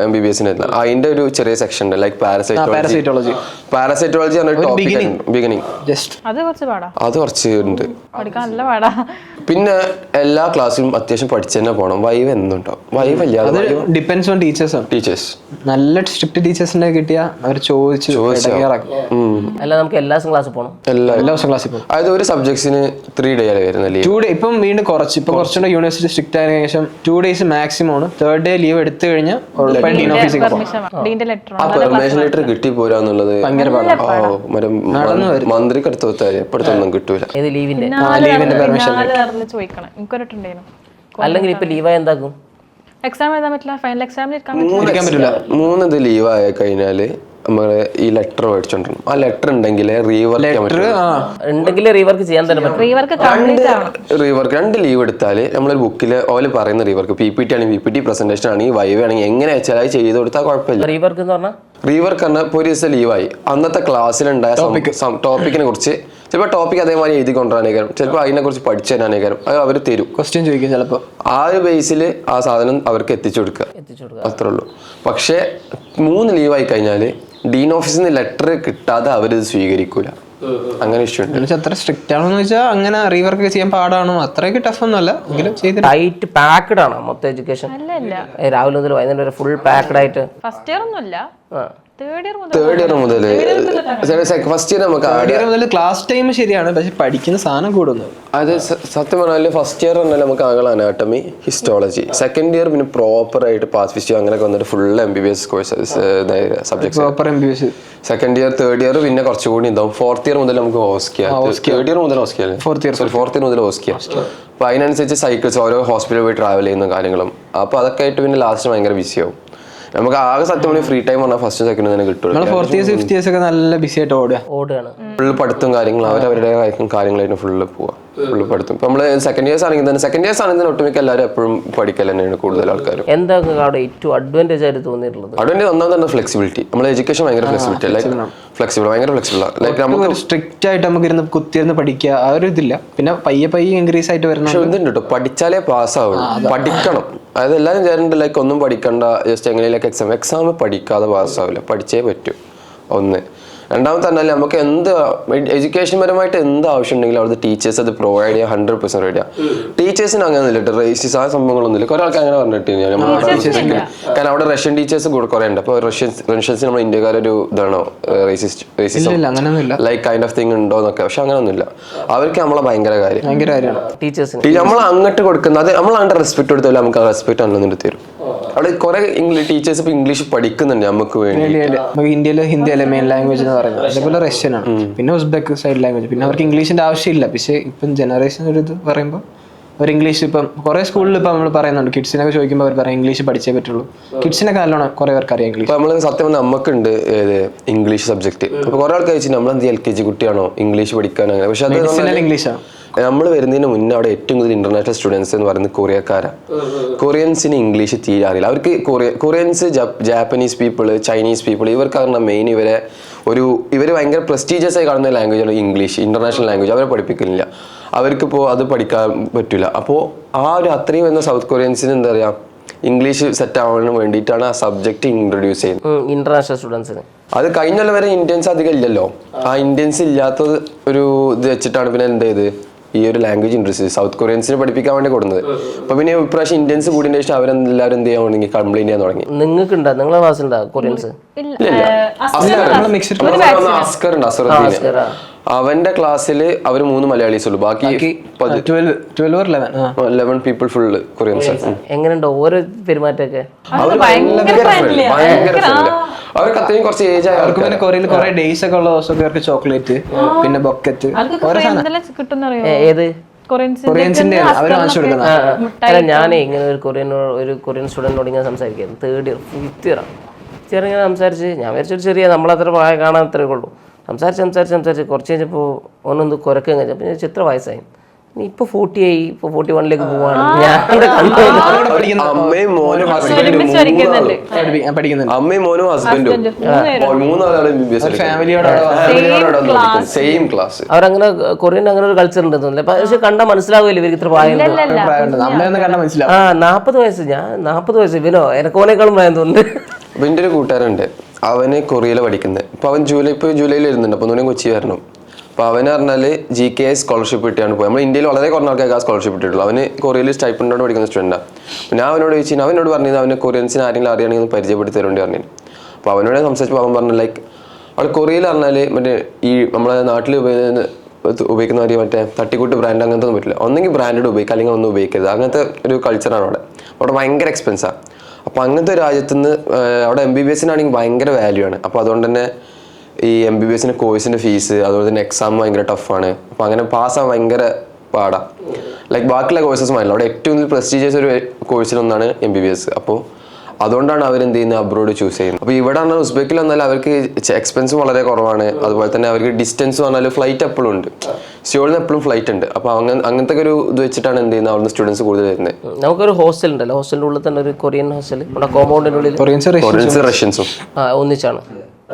MBBS. അതിന്റെ ഒരു ചെറിയ സെക്ഷൻ ഉണ്ട് ലൈക്ക് പാരസൈറ്റോളജി ബിഗിനിങ്. അത് കുറച്ച് ഉണ്ട്. പിന്നെ എല്ലാ ക്ലാസ്സിലും അത്യാവശ്യം പഠിച്ചു തന്നെ പോകണം. വൈവ് എന്തുണ്ടാവും. വൈവ് അല്ലാതെ ഡിപ്പെൻഡ്സ് ഓൺ ടീച്ചേഴ്സ്. നല്ല സ്ട്രിക്റ്റ് ടീച്ചേഴ്സിനെ കിട്ടിയാൽ അവർ ചോദിച്ചു അല്ല നമുക്ക് എല്ലാ ദിവസം ക്ലാസ്സിൽ പോകണം. എല്ലാ ദിവസം ക്ലാസ്സിൽ പോകും. അതായത് ഒരു സബ്ജക്ട്സിന് 3 ഡേ വരുന്നത്. 2 ഡേ ഇപ്പം വീണ്ടും കുറച്ചുകൂടെ യൂണിവേഴ്സിറ്റി സ്ട്രിക്റ്റ് ആയതിനു ശേഷം 2 ഡേയ്സ് മാക്സിമം ആണ്. 3rd ഡേ ലീവ് എടുത്തു കഴിഞ്ഞാൽ ഡീൻ ഓഫീസിൽ പെർമിഷൻ ലെറ്റർ കിട്ടി പോരാന്നുള്ളത് ഭയങ്കര മന്ത്രിക്ക് അടുത്ത് എപ്പോഴത്തൊന്നും കിട്ടൂല. ലീവിന്റെ പെർമിഷൻ അല്ലെങ്കിൽ ഇപ്പൊ ലീവായി എന്താക്കും? എക്സാം എഴുതാൻ പറ്റില്ല. ഫൈനൽ എക്സാമിന് ഇരിക്കാൻ പറ്റില്ല. 3 ഇത് ലീവ് ആയി കഴിഞ്ഞാല് നമ്മള് ഈ ലെറ്റർ മേടിച്ചോണ്ടിരുന്നു. ആ ലെറ്റർ ഉണ്ടെങ്കിൽ റീവർക്ക് ചെയ്യാൻ തന്നെ പറ്റും. റീവർക്ക് 2 ലീവ് എടുത്താല് നമ്മളൊരു ബുക്കിൽ ഓല് പറയുന്ന റീവർക്ക് PPT ആണെങ്കിൽ PPT, പ്രസന്റേഷൻ ആണെങ്കിൽ വൈവ് ആണെങ്കിൽ എങ്ങനെ വെച്ചാൽ അത് ചെയ്ത് കൊടുത്താൽ കുഴപ്പമില്ല. റീവർക്ക് എന്ന് പറഞ്ഞാൽ റീവർക്ക് പറഞ്ഞാൽ ഇപ്പോൾ ഒരു ദിവസം ലീവായി അന്നത്തെ ക്ലാസ്സിലുണ്ടായ ടോപ്പിക്കിനെ കുറിച്ച് ചിലപ്പോൾ ടോപ്പിക് അതേമാതിരി എഴുതി കൊണ്ടുവരാനേക്കാരം, ചിലപ്പോൾ അതിനെ കുറിച്ച് പഠിച്ചു തരാനേക്കാരം. അത് അവർ തരും, ക്വസ്റ്റ്യൻ ചോദിക്കും. ചിലപ്പോൾ ആ ഒരു ബേസിൽ ആ സാധനം അവർക്ക് എത്തിച്ചു കൊടുക്കുക, അത്രേ ഉള്ളൂ. പക്ഷേ 3 ലീവായി കഴിഞ്ഞാൽ ഡീൻ ഓഫീസിൽ നിന്ന് ലെറ്റർ കിട്ടാതെ അവരിത് സ്വീകരിക്കൂല. അങ്ങനെ ഇഷ്യൂ ഉണ്ട്. അത്ര സ്ട്രിക്റ്റ് ആണോ വെച്ചാൽ അങ്ങനെ റീവർക്ക് ചെയ്യാൻ പാടാണോ? അത്രയൊക്കെ ടഫ് ഒന്നുമല്ല, എങ്കിലും ടൈറ്റ് പാക്ഡ് ആണ് മൊത്തം എഡ്യൂക്കേഷൻ. രാവിലെ മുതൽ വൈകുന്നേരം വരെ ഫുൾ പാക്ഡ് ആയിട്ട്. ഫസ്റ്റ് ഇയർ ഒന്നുമില്ല, തേർഡ് ഇയർ മുതൽ തേർഡ് ഇയർ മുതൽ ഫസ്റ്റ് ഇയർ നമുക്ക് തേർഡ് ഇയർ മുതൽ ക്ലാസ് ടൈം ശരിയാണ്, പക്ഷെ പഠിക്കുന്ന സാധനം കൂടുന്നു. അത് സത്യം പറഞ്ഞാൽ ഫസ്റ്റ് ഇയർ പറഞ്ഞാൽ നമുക്ക് ആകെ അനാട്ടമി, ഹിസ്റ്റോളജി. സെക്കൻഡ് ഇയർ പിന്നെ പ്രോപ്പർ ആയിട്ട് പാത്ത് ഫിസിയോ അങ്ങനെയൊക്കെ വന്നിട്ട് full MBBS courses subjects proper MBBS. Second year third year പിന്നെ കുറച്ചുകൂടി ഉണ്ടാവും. ഫോർത്ത് ഇയർ മുതൽ നമുക്ക് തേർഡ് ഇയർ മുതൽ ഫോർത്ത് ഇയർ മുതൽ ഓസ്കിയ. അപ്പൊ അതിനനുസരിച്ച് സൈക്കിൾസ് ഓരോ ഹോസ്പിറ്റലിൽ പോയി ട്രാവൽ ചെയ്യുന്ന കാര്യങ്ങളും. അപ്പൊ അതൊക്കെ ആയിട്ട് പിന്നെ ലാസ്റ്റ് ഭയങ്കര ബിസിയാവും. നമുക്ക് ആകെ സത്യം ഫ്രീ ടൈം പറഞ്ഞാൽ ഫസ്റ്റ് സെക്കൻഡ് തന്നെ കിട്ടും. ഫോർത്ത് ഇയേഴ്സ് ഫിഫ്ത്ത് ഇയേഴ്സ് ഒക്കെ നല്ല ബിസി ആയിട്ട് ഓടുകയാണ്. ഫുള്ള് പഠിത്തം കാര്യങ്ങളും അവരവരുടെ കാര്യങ്ങളായിട്ട് ഫുള്ള് പോവാം. ഫുള്ള് പഠിത്തം. ഇപ്പൊ നമ്മള് സെക്കൻഡ് ഇയേഴ്സ് ആണെങ്കിൽ തന്നെ ഒട്ടുമിക്ക എല്ലാവരും എപ്പോഴും പഠിക്കൽ തന്നെയാണ് കൂടുതൽ ആൾക്കാരും. എന്താ അവിടെ ഏറ്റവും അഡ്വാൻറ്റേജ് ആയിട്ട് തോന്നിയിട്ടുള്ളത്? അഡ്വാൻറ്റേജ് ഒന്നാമത് തന്നെ ഫ്ലെക്സിബിലിറ്റി. നമ്മളെ എഡ്യൂക്കേഷൻ ഭയങ്കര ഫ്ലെക്സിബിലിറ്റി, ഭയങ്കര ഫ്ലെക്സിബിൾ. ലൈക്ക് നമുക്ക് സ്ട്രിക്റ്റ് ആയിട്ട് നമുക്ക് ഇരുന്ന് കുത്തിയിരുന്ന് പഠിക്കുക ആ ഒരു ഇതില്ല. പിന്നെ പയ്യെ ഇൻക്രീസ് ആയിട്ട് വരുന്ന ഇതുണ്ട് കേട്ടോ, പഠിച്ചാലേ പാസ്സാവുള്ളൂ. പഠിക്കണം. അതായത് എല്ലാവരും ചേരുന്നുണ്ട് ലൈക്ക് ഒന്നും പഠിക്കണ്ട, ജസ്റ്റ് എങ്ങനെയൊക്കെ എക്സാം പഠിക്കാതെ പാസ്സാവില്ല. പഠിച്ചേ പറ്റൂ. ഒന്ന്. രണ്ടാമത്തെ പറഞ്ഞാൽ നമുക്ക് എന്ത് എഡ്യൂക്കേഷൻ പരമായിട്ട് എന്ത് ആവശ്യം ഉണ്ടെങ്കിലും അവിടുത്തെ ടീച്ചേഴ്സ് അത് പ്രൊവൈഡ് ചെയ്യാൻ 100% റെഡിയാ. ടീച്ചേഴ്സിന് അങ്ങനെ ഒന്നുമില്ല, റേസിസ് ആ സംഭവങ്ങളൊന്നുമില്ല. കുറെ ആൾക്ക് അങ്ങനെ പറഞ്ഞിട്ട് കാരണം അവിടെ റഷ്യൻ ടീച്ചേഴ്സ് കുറെ ഉണ്ട്. അപ്പൊ റഷ്യൻസ് നമ്മുടെ ഇന്ത്യക്കാരൊരു ഇതാണോ racism like kind of thing ഉണ്ടോ എന്നൊക്കെ. പക്ഷെ അങ്ങനെ ഒന്നുമില്ല. അവർക്ക് നമ്മളെ ഭയങ്കര കാര്യമാണ് ടീച്ചേഴ്സിന്. നമ്മൾ അങ്ങോട്ട് കൊടുക്കുന്നത് നമ്മൾ അങ്ങോട്ട് റെസ്പെക്ട് കൊടുത്താൽ നമുക്ക് ആ റെസ്പെക്ട് അല്ലെന്നിട്ട് തരും. അവിടെ കുറെ ടീച്ചേഴ്സ് ഇപ്പൊ ഇംഗ്ലീഷ് പഠിക്കുന്നുണ്ട് നമുക്ക് വേണ്ടി. ഇന്ത്യയില് ഹിന്ദി അല്ലെ മെയിൻ ലാംഗ്വേജ് എന്ന് പറയുന്നത്, അതേപോലെ റഷ്യൻ ആണ്, പിന്നെ ഉസ്ബെക്ക് സൈഡ് ലാംഗ്വേജ്. പിന്നെ അവർക്ക് ഇംഗ്ലീഷിന്റെ ആവശ്യമില്ല. പക്ഷേ ഇപ്പം ജനറേഷൻ ഒരു ഇത് പറയുമ്പോൾ ഒരു ഇംഗ്ലീഷ് ഇപ്പം കുറെ സ്കൂളിൽ ഇപ്പം നമ്മൾ പറയുന്നുണ്ട്, കിഡ്സിനൊക്കെ ചോദിക്കുമ്പോൾ അവർ പറയും ഇംഗ്ലീഷ് പഠിച്ചേ പറ്റുള്ളൂ. കിഡ്സിനൊക്കെ നല്ലോണം കുറെ പേർക്ക് അറിയാം ഇംഗ്ലീഷ്. നമ്മൾ സത്യം പറഞ്ഞാൽ നമുക്കുണ്ട് ഇംഗ്ലീഷ് സബ്ജക്ട്. അപ്പൊ കുറെ ആൾക്ക് ചോദിച്ചു നമ്മളെന്ത് LKG കുട്ടിയാണോ ഇംഗ്ലീഷ് പഠിക്കാൻ അങ്ങനെ. പക്ഷെ അത് ഇംഗ്ലീഷാണ്. നമ്മൾ വരുന്നതിന് മുന്നേ അവിടെ ഏറ്റവും കൂടുതൽ ഇന്റർനാഷണൽ സ്റ്റുഡൻസ് എന്ന് പറയുന്നത് കൊറിയക്കാരാണ്. കൊറിയൻസിന് ഇംഗ്ലീഷ് തീരെ അറിയില്ല. അവർക്ക് Koreans, Japanese people, Chinese people ഇവർക്കാണ് മെയിൻ ഇവർ ഭയങ്കര പ്രസ്റ്റീജിയസ് ആയി കാണുന്ന ലാംഗ്വേജാണ് ഇംഗ്ലീഷ്, ഇന്റർനാഷണൽ ലാംഗ്വേജ്. അവരെ പഠിപ്പിക്കുന്നില്ല. അവർക്കിപ്പോൾ അത് പഠിക്കാൻ പറ്റില്ല. അപ്പോൾ അത്രയും വരുന്ന സൗത്ത് കൊറിയൻസിന് എന്താ പറയുക, ഇംഗ്ലീഷ് സെറ്റ് ആവാൻ വേണ്ടിയിട്ടാണ് ആ സബ്ജക്ട് ഇൻട്രൊഡ്യൂസ് ചെയ്യുന്നത് ഇന്റർനാഷണൽ സ്റ്റുഡൻസിന്. അത് കഴിഞ്ഞ വരെ ഇന്ത്യൻസ് അധികം ഇല്ലല്ലോ. ആ ഇന്ത്യൻസ് ഇല്ലാത്തത് ഒരു ഇത് വെച്ചിട്ടാണ് പിന്നെ എന്ത് ചെയ്ത് ഈ ഒരു ലാംഗ്വേജ് ഇൻട്രസ്റ്റ് സൗത്ത് കൊറിയൻസിന് പഠിപ്പിക്കാൻ വേണ്ടി കൊടുക്കുന്നത്. അപ്പൊ പിന്നെ ഇപ്രാവശ്യം ഇന്ത്യൻസ് കൂടിയതിന് ശേഷം അവരെല്ലാവരും എന്ത് ചെയ്യാൻ തുടങ്ങി, കംപ്ലൈന്റ് ചെയ്യാൻ തുടങ്ങി. നിങ്ങൾക്ക് ഉണ്ടോ നിങ്ങളെ ക്ലാസ് ഉണ്ടോ കൊറിയൻസ്? അസ്കർ ഉണ്ട്, അസറുദ്ദീൻ. അവന്റെ ക്ലാസ്സിൽ അവർ 3 മലയാളീസ് ഉള്ളൂ. ബാക്കി 11 പീപ്പിൾ ഫുള്ള് കൊറിയൻസ്. എങ്ങനെയുണ്ടോ ഓരോ പെരുമാറ്റമൊക്കെ? അവർക്ക് അത്രയും കുറച്ച് ഏജ് ആയ അവർക്ക് പിന്നെ കൊറിയയിൽ കുറെ ഡേയ്സ് ഒക്കെ ഉള്ള ദിവസമൊക്കെ അവർക്ക് ചോക്ലേറ്റ് പിന്നെ ബൊക്കറ്റ് ഏത് കൊറിയൻസിന്റെ അവർ വാങ്ങിച്ചു കൊടുക്കുന്നത്. ഞാനേ ഇങ്ങനെ ഒരു കൊറിയൻ സ്റ്റുഡൻറ്റിനോട് ഇങ്ങനെ സംസാരിക്കുന്നു. തേർഡ് ഇയർ ഫിഫ്ത്ത് ഇയർ ഇങ്ങനെ സംസാരിച്ച് ഞാൻ വിചാരിച്ചൊരു ചെറിയ നമ്മളത്ര പ്രായം കാണാൻ അത്രേ ഉള്ളൂ. സംസാരിച്ച് കുറച്ച് കഴിഞ്ഞപ്പോൾ ഒന്നൊന്ന് കുരക്കം കഴിഞ്ഞപ്പോൾ ഞാൻ എത്ര വയസ്സായി, ഇപ്പൊ 40 ആയി, ഇപ്പൊ 41ലേക്ക് പോവാണ്. അമ്മയും മോനും ഹസ്ബൻഡും സെയിം ക്ലാസ്. അവരങ്ങനെ കൊറിയൻ അങ്ങനെ ഒരു കൾച്ചർ ഉണ്ട് തോന്നില്ല. പക്ഷെ കണ്ടാൽ മനസ്സിലാവില്ല ഇവർക്ക് ഇത്ര പ്രായം. 40 വയസ്സ്, ഞാൻ 40 വയസ്സ്. ഇവനോ എനക്കോനേക്കാളും പ്രായം തോന്നുന്നുണ്ട്. അപ്പൊ എൻ്റെ ഒരു കൂട്ടുകാരുണ്ട്, അവന് കൊറിയയില് പഠിക്കുന്നത്. അപ്പൊ അവൻ ജൂലൈയിൽ വരുന്നുണ്ട്. അപ്പൊ ഒന്നുകൂടി കൊച്ചി വരണം. അപ്പോൾ അവന് പറഞ്ഞാൽ GKS സ്കോളർഷിപ്പ് കിട്ടിയാണ് പോയത്. നമ്മൾ ഇന്ത്യയിൽ വളരെ കുറഞ്ഞ ആൾക്കാർക്ക് ആ സ്കോളർഷിപ്പ് കിട്ടിയിട്ടുള്ളൂ. അവന് കൊറിയയിൽ സ്റ്റൈപ്പൻഡോട് പഠിക്കുന്ന സ്റ്റുഡൻറ്റാണ്. അപ്പോൾ ഞാൻ അവനോട് ചോദിച്ചു, അവനോട് പറഞ്ഞത് അവന് കൊറിയൻസിന് ആരെങ്കിലും അറിയണമെങ്കിൽ പരിചയപ്പെടുത്തി തരുന്നുണ്ട് പറഞ്ഞു. അപ്പോൾ അവനോട് സംസാരിച്ചപ്പോൾ അവൻ പറഞ്ഞു ലൈക്ക് അവിടെ കൊറിയയിൽ പറഞ്ഞാൽ മറ്റേ ഈ നമ്മളെ നാട്ടിൽ ഉപയോഗിക്കുന്നവർ മറ്റേ തട്ടിക്കൂട്ട് ബ്രാൻഡ് അങ്ങനത്തെ ഒന്നും പറ്റില്ല. ഒന്നെങ്കിൽ ബ്രാൻഡഡ് ഉപയോഗിക്കുക, അല്ലെങ്കിൽ ഒന്നും ഉപയോഗിക്കരുത്. അങ്ങനത്തെ ഒരു കൾച്ചറാണ് അവിടെ ഭയങ്കര എക്സ്പെൻസാണ്. അപ്പോൾ അങ്ങനത്തെ രാജ്യത്തുനിന്ന് അവിടെ MBBSനാണെങ്കിൽ ഭയങ്കര വാല്യൂ ആണ്. അപ്പോൾ അതുകൊണ്ട് തന്നെ ഈ MBBSന്റെ കോഴ്സിന്റെ ഫീസ്, അതുപോലെ തന്നെ എക്സാം ഭയങ്കര ടഫാണ്. അപ്പോൾ അങ്ങനെ പാസ്സാൻ ഭയങ്കര പാടാണ്. ലൈക്ക് ബാക്കിയുള്ള കോഴ്സസ് ആണല്ലോ, അവിടെ ഏറ്റവും കൂടുതൽ പ്രസ്റ്റീജിയസ് ഒരു കോഴ്സിലൊന്നാണ് MBBS. അപ്പോൾ അതുകൊണ്ടാണ് അവരെന്ത് ചെയ്യുന്നത്, അബ്രോഡ് ചൂസ് ചെയ്യുന്നത്. അപ്പോൾ ഇവിടെ പറഞ്ഞാൽ ഉസ്ബെക്കിൽ വന്നാൽ അവർക്ക് എക്സ്പെൻസ് വളരെ കുറവാണ്. അതുപോലെ തന്നെ അവർക്ക് ഡിസ്റ്റൻസ് പറഞ്ഞാൽ ഫ്ലൈറ്റ് എപ്പോഴും ഉണ്ട്, സിയോളിൽ നിന്ന് എപ്പോഴും ഫ്ലൈറ്റ് ഉണ്ട്. അപ്പോൾ അങ്ങനത്തെ ഒരു ഇത് വെച്ചിട്ടാണ് എന്ത് ചെയ്യുന്നത്, അവിടുന്ന് സ്റ്റുഡൻസ് കൂടുതൽ വരുന്നത്. നമുക്കൊരു ഹോസ്റ്റൽ ഉണ്ടല്ലോ, ഹോസ്റ്റലിൻ്റെ ഉള്ളിൽ തന്നെ ഒരു കൊറിയൻ ഹോസ്റ്റൽ, നമ്മുടെ കോമ്പൗണ്ടിനുള്ളിൽ കൊറിയൻസും റഷ്യൻസും ഒന്നിച്ചാണ്.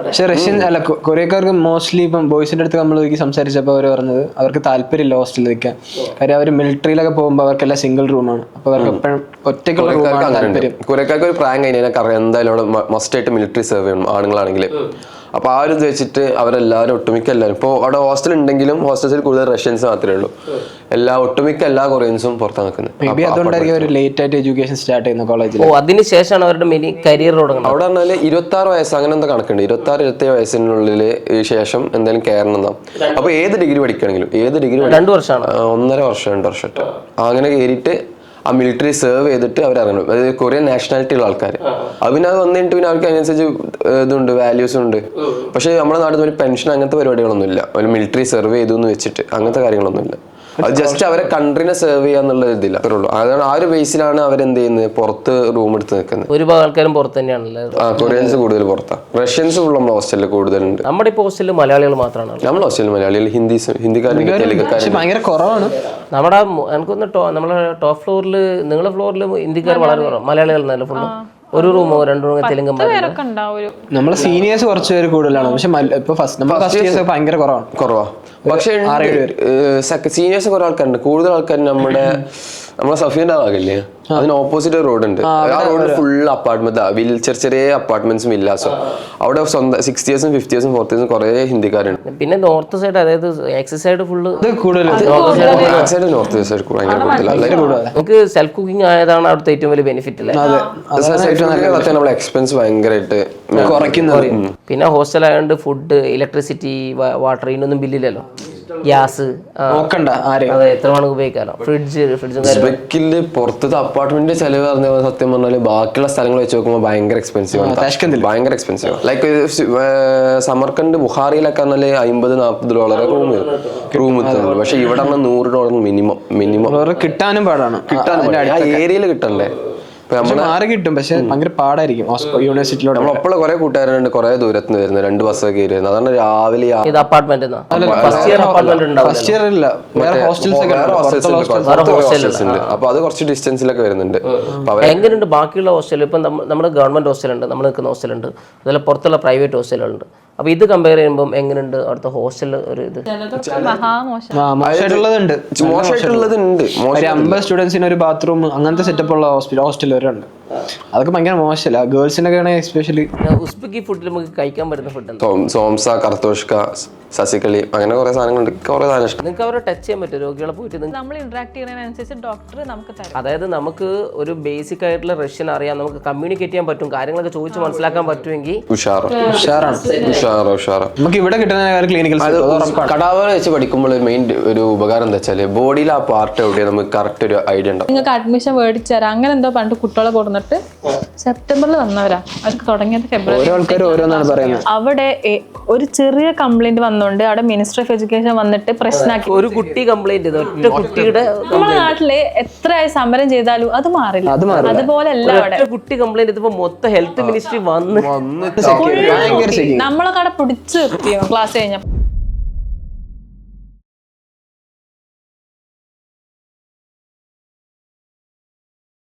പക്ഷെ റഷ്യൻ അല്ല കൊറിയക്കാർക്ക് മോസ്റ്റ്ലി ഇപ്പം ബോയ്സിന്റെ അടുത്ത് നമ്മൾ സംസാരിച്ചപ്പോൾ അവർ പറഞ്ഞത് അവർക്ക് താല്പര്യമില്ല ഹോസ്റ്റലിൽ നിൽക്കാൻ. കാര്യം അവർ മിലിറ്ററിയിലൊക്കെ പോകുമ്പോൾ അവർക്കെല്ലാം സിംഗിൾ റൂമാണ്. അപ്പോൾ അവർക്ക് എപ്പോഴും ഒറ്റയ്ക്കുള്ള റൂമാണ് താല്പര്യം. കൊറിയക്കാർക്ക് ഒരു പ്രായം കഴിഞ്ഞാൽ എന്തായാലും അവിടെ മസ്റ്റ് ആയിട്ട് മിലിറ്ററി സെർവ് ചെയ്യണം ആണുങ്ങളാണെങ്കിൽ. അപ്പോൾ ആ ഒരു ഇത് വെച്ചിട്ട് അവരെല്ലാവരും ഒട്ടുമിക്ക എല്ലാവരും ഇപ്പോൾ അവിടെ ഹോസ്റ്റൽ ഉണ്ടെങ്കിലും ഹോസ്റ്റൽസിൽ കൂടുതൽ റഷ്യൻസ് മാത്രമേ ഉള്ളൂ. ഒട്ടുമിക്ക എല്ലാ കൊറിയൻസും പുറത്താണ് നിൽക്കുന്നത്. അതുകൊണ്ടായിരിക്കും ഒരു ലേറ്റ് ആയിട്ട് എഡ്യൂക്കേഷൻ സ്റ്റാർട്ട് ചെയ്യുന്ന കോളേജിൽ. അതിനുശേഷമാണ് അവരുടെ മെയിൻ കരിയർ തുടങ്ങുന്നത്. അവിടെ പറഞ്ഞാൽ 26 വയസ്സ് അങ്ങനെ എന്താ കണക്കുണ്ട്, 26-27 വയസ്സിനുള്ളിൽ ശേഷം എന്തായാലും കയറണം എന്നാ. അപ്പോൾ ഏത് ഡിഗ്രി പഠിക്കുകയാണെങ്കിലും 2 വർഷമാണ്, 1.5 വർഷം 2 വർഷം അങ്ങനെ കയറിയിട്ട് ആ മിലിറ്ററി സെർവ് ചെയ്തിട്ട് അവർ ഇറങ്ങണം. അതായത് കൊറിയൻ നാഷണാലിറ്റി ഉള്ള ആൾക്കാർ. അത് പിന്നെ അത് വന്നിട്ട് പിന്നെ അവർക്ക് അതിനനുസരിച്ച് ഇതുണ്ട്, വാല്യൂസ് ഉണ്ട്. പക്ഷേ നമ്മുടെ നാട്ടിൽ ഒരു പെൻഷൻ അങ്ങനത്തെ പരിപാടികളൊന്നും ഇല്ല. ഒരു മിലിറ്ററി സെർവ് ചെയ്തു എന്ന് വെച്ചിട്ട് അങ്ങനത്തെ കാര്യങ്ങളൊന്നും ഇല്ല. അത് ജസ്റ്റ് അവരെ കൺട്രീനെ സെർവ് ചെയ്യാന്നുള്ള ഇതില്ല, അത്രേ ഉള്ളൂ. അതാണ് ആ ഒരു ബേസിലാണ് അവരെന്ത് ചെയ്യുന്നത്, പുറത്ത് റൂം എടുത്ത് നിൽക്കുന്നത്. ഒരുപാട് ആൾക്കാരും പുറത്ത് തന്നെയാണല്ലോ. കൊറിയൻസ് കൂടുതൽ പുറത്താണ്. റഷ്യൻസ് ഫുൾ നമ്മുടെ ഹോസ്റ്റലിൽ കൂടുതലുണ്ട്. നമ്മുടെ ഇപ്പോൾ ഹോസ്റ്റലിൽ മലയാളികൾ മാത്രമാണ്. നമ്മുടെ ഹോസ്റ്റലിൽ മലയാളികൾ, ഹിന്ദിക്കാരും തെലുങ്കാരും ഭയങ്കര കുറവാണ്. നമ്മുടെ എനിക്കൊന്ന് നമ്മളെ ടോപ്പ് ഫ്ലോറിൽ, നിങ്ങളുടെ ഫ്ലോറിൽ ഇന്ത്യക്കാർ വളരെ കുറവ്, മലയാളികൾ നല്ല ഫുള്ള്. ഒരു റൂമോ 2 റൂമോ തെലുങ്കന്മാർ. നമ്മളെ സീനിയേഴ്സ് കുറച്ച് പേര് കൂടുതലാണ്. പക്ഷെ ഇപ്പൊ ഫസ്റ്റ് ഇയേഴ്സ് ഭയങ്കര കുറവാ. പക്ഷേ സീനിയേഴ്സ് കുറെ ആൾക്കാരുണ്ട്. കൂടുതൽ ആൾക്കാർ നമ്മളെ സഫീന്റെ ഭാഗമില്ലേ, അതിന് ഓപ്പോസിറ്റ് റോഡ് ഉണ്ട്. ആ റോഡ് ഫുൾ അപ്പാർട്ട്മെന്റ്, ചെറിയ അപ്പാർട്ട്മെന്റ്സും വില്ലാസും. അവിടെ സ്വന്തം 60s 50s 40s കുറെ ഹിന്ദിക്കാരുണ്ട്. പിന്നെ നോർത്ത് സൈഡ്, അതായത് axis side full north side ഭയങ്കര കൂടുതലാണ്. നമുക്ക് സെൽഫ് കുക്കിംഗ് ആയതാണ് അവിടുത്തെ ഏറ്റവും വലിയ ബെനിഫിറ്റ് അല്ലേ. നമ്മൾ എക്സ്പെൻസ് ഭയങ്കരമായിട്ട് കുറയ്ക്കുന്നത്. പിന്നെ ഹോസ്റ്റൽ ആയതുകൊണ്ട് ഫുഡ്, ഇലക്ട്രിസിറ്റി, വാട്ടർ ഇതിനൊന്നും ബില്ലില്ലല്ലോ. ഗ്യാസ് നോക്കണ്ട ആരെയും, അതെ, എത്ര വേണമെങ്കിൽ ഉപയോഗിക്കാമല്ലോ. ഫ്രിഡ്ജും പുറത്തത്തെ അപ്പാർട്ട്മെന്റ് ചെലവ് പറഞ്ഞ സത്യം പറഞ്ഞാല് ബാക്കിയുള്ള സ്ഥലങ്ങൾ വെച്ച് നോക്കുമ്പോൾ ഭയങ്കര എക്സ്പെൻസീവ് ആണ്. ഭയങ്കര എക്സ്പെൻസീവ്. ലൈക്ക് സമർക്കണ്ട് ബുഹാറിയിലൊക്കെ പറഞ്ഞാല് $50-40 റൂം എത്തുന്നുള്ളൂ. പക്ഷെ ഇവിടെ $100 മിനിമം കിട്ടാനും പാടാണ്. ആ ഏരിയയിൽ കിട്ടണ്ടേ. മാറി കിട്ടും, പക്ഷെ ഭയങ്കര പാടായിരിക്കും യൂണിവേഴ്സിറ്റിയിലോട്ട്. നമ്മളെപ്പോഴും കുറെ കൂട്ടുകാരുണ്ട്, കുറെ ദൂരത്ത് വരുന്നത്, 2 ബസ്സൊക്കെ വരുന്നത്. അതാണ് രാവിലെ ഫസ്റ്റ് ഇയർ ഇല്ല, വേറെ ഹോസ്റ്റൽസ് ഉണ്ട്. അപ്പൊ അത് കുറച്ച് ഡിസ്റ്റൻസിലൊക്കെ വരുന്നുണ്ട്. എങ്ങനെയുണ്ട് ബാക്കിയുള്ള ഹോസ്റ്റൽ? ഇപ്പം നമ്മുടെ ഗവൺമെന്റ് ഹോസ്റ്റലുണ്ട്, നമ്മൾ നിൽക്കുന്ന ഹോസ്റ്റലുണ്ട്, അതുപോലെ പുറത്തുള്ള പ്രൈവറ്റ് ഹോസ്റ്റലുകളുണ്ട്. അപ്പൊ ഇത് കമ്പയർ ചെയ്യുമ്പോൾ എങ്ങനെയുണ്ട് അവിടുത്തെ ഹോസ്റ്റൽ? ഒരു ഇത് മോശമായിട്ടുള്ളതുണ്ട്. 50 സ്റ്റുഡൻസിന് ഒരു ബാത്റൂം അങ്ങനത്തെ സെറ്റപ്പ് ഉള്ള ഹോസ്റ്റൽ വരെ ഉണ്ട്. അതൊക്കെ ഭയങ്കര മോശമല്ല. ഗേൾസിനൊക്കെ ആണെങ്കിൽ എസ്പെഷ്യലി. ഉസ്ബെക്കി ഫുഡിൽ നമുക്ക് കഴിക്കാൻ പറ്റുന്ന ഫുഡ് സോംസ, കർത്തോഷ്ക, സസിക്കളി, അങ്ങനെ കുറെ സാധനങ്ങളുണ്ട്. കുറെ സാധനം ഇഷ്ടം. നിങ്ങൾക്ക് അവരെ ടച്ച് ചെയ്യാൻ പറ്റും, രോഗികളെ പോയിട്ട് നമ്മൾ ഇന്ററാക്ട് ചെയ്യുന്നതിനനുസരിച്ച് ഡോക്ടർ നമുക്ക് തരും. അതായത് നമുക്ക് ഒരു ബേസിക് ആയിട്ടുള്ള റഷ്യൻ അറിയാം, നമുക്ക് കമ്മ്യൂണിക്കേറ്റ് ചെയ്യാൻ പറ്റും, കാര്യങ്ങളൊക്കെ ചോദിച്ച് മനസ്സിലാക്കാൻ പറ്റുമെങ്കിൽ നമുക്ക് ഇവിടെ കിട്ടുന്ന ക്ലിനിക്കൽ കടാവ വെച്ച് പഠിക്കുമ്പോൾ മെയിൻ ഒരു ഉപകാരം എന്താ വെച്ചാല് ബോഡിയിൽ ആ പാർട്ട് എവിടെയാണ് നമുക്ക് കറക്റ്റ് ഒരു ഐഡിയ ഉണ്ടാവും. നിങ്ങൾക്ക് അഡ്മിഷൻ മേടിച്ചു തരാം അങ്ങനെ എന്തോ പണ്ട് കുട്ടികളെ കൊടുത്തിട്ട് സെപ്റ്റംബറിൽ വന്നവരാ, അവർക്ക് തുടങ്ങിയത് ഫെബ്രുവരി. അവിടെ ഒരു ചെറിയ കംപ്ലൈന്റ് വന്നോണ്ട് അവിടെ മിനിസ്റ്റർ ഓഫ് എഡ്യൂക്കേഷൻ വന്നിട്ട് പ്രശ്നമാക്കി. ഒരു കുട്ടി കംപ്ലൈന്റ് ചെയ്തു, ഒറ്റ കുട്ടിയുടെ. നമ്മുടെ നാട്ടില് എത്രയായി സമരം ചെയ്താലും അത് മാറില്ല. അതുപോലെ അല്ല അവിടെ കുട്ടി കംപ്ലൈന്റ് ചെയ്തപ്പോ മൊത്തം ഹെൽത്ത് മിനിസ്ട്രി വന്ന് നമ്മളെ കട പിടിച്ചു നിർത്തിയോ ക്ലാസ് കഴിഞ്ഞപ്പോ.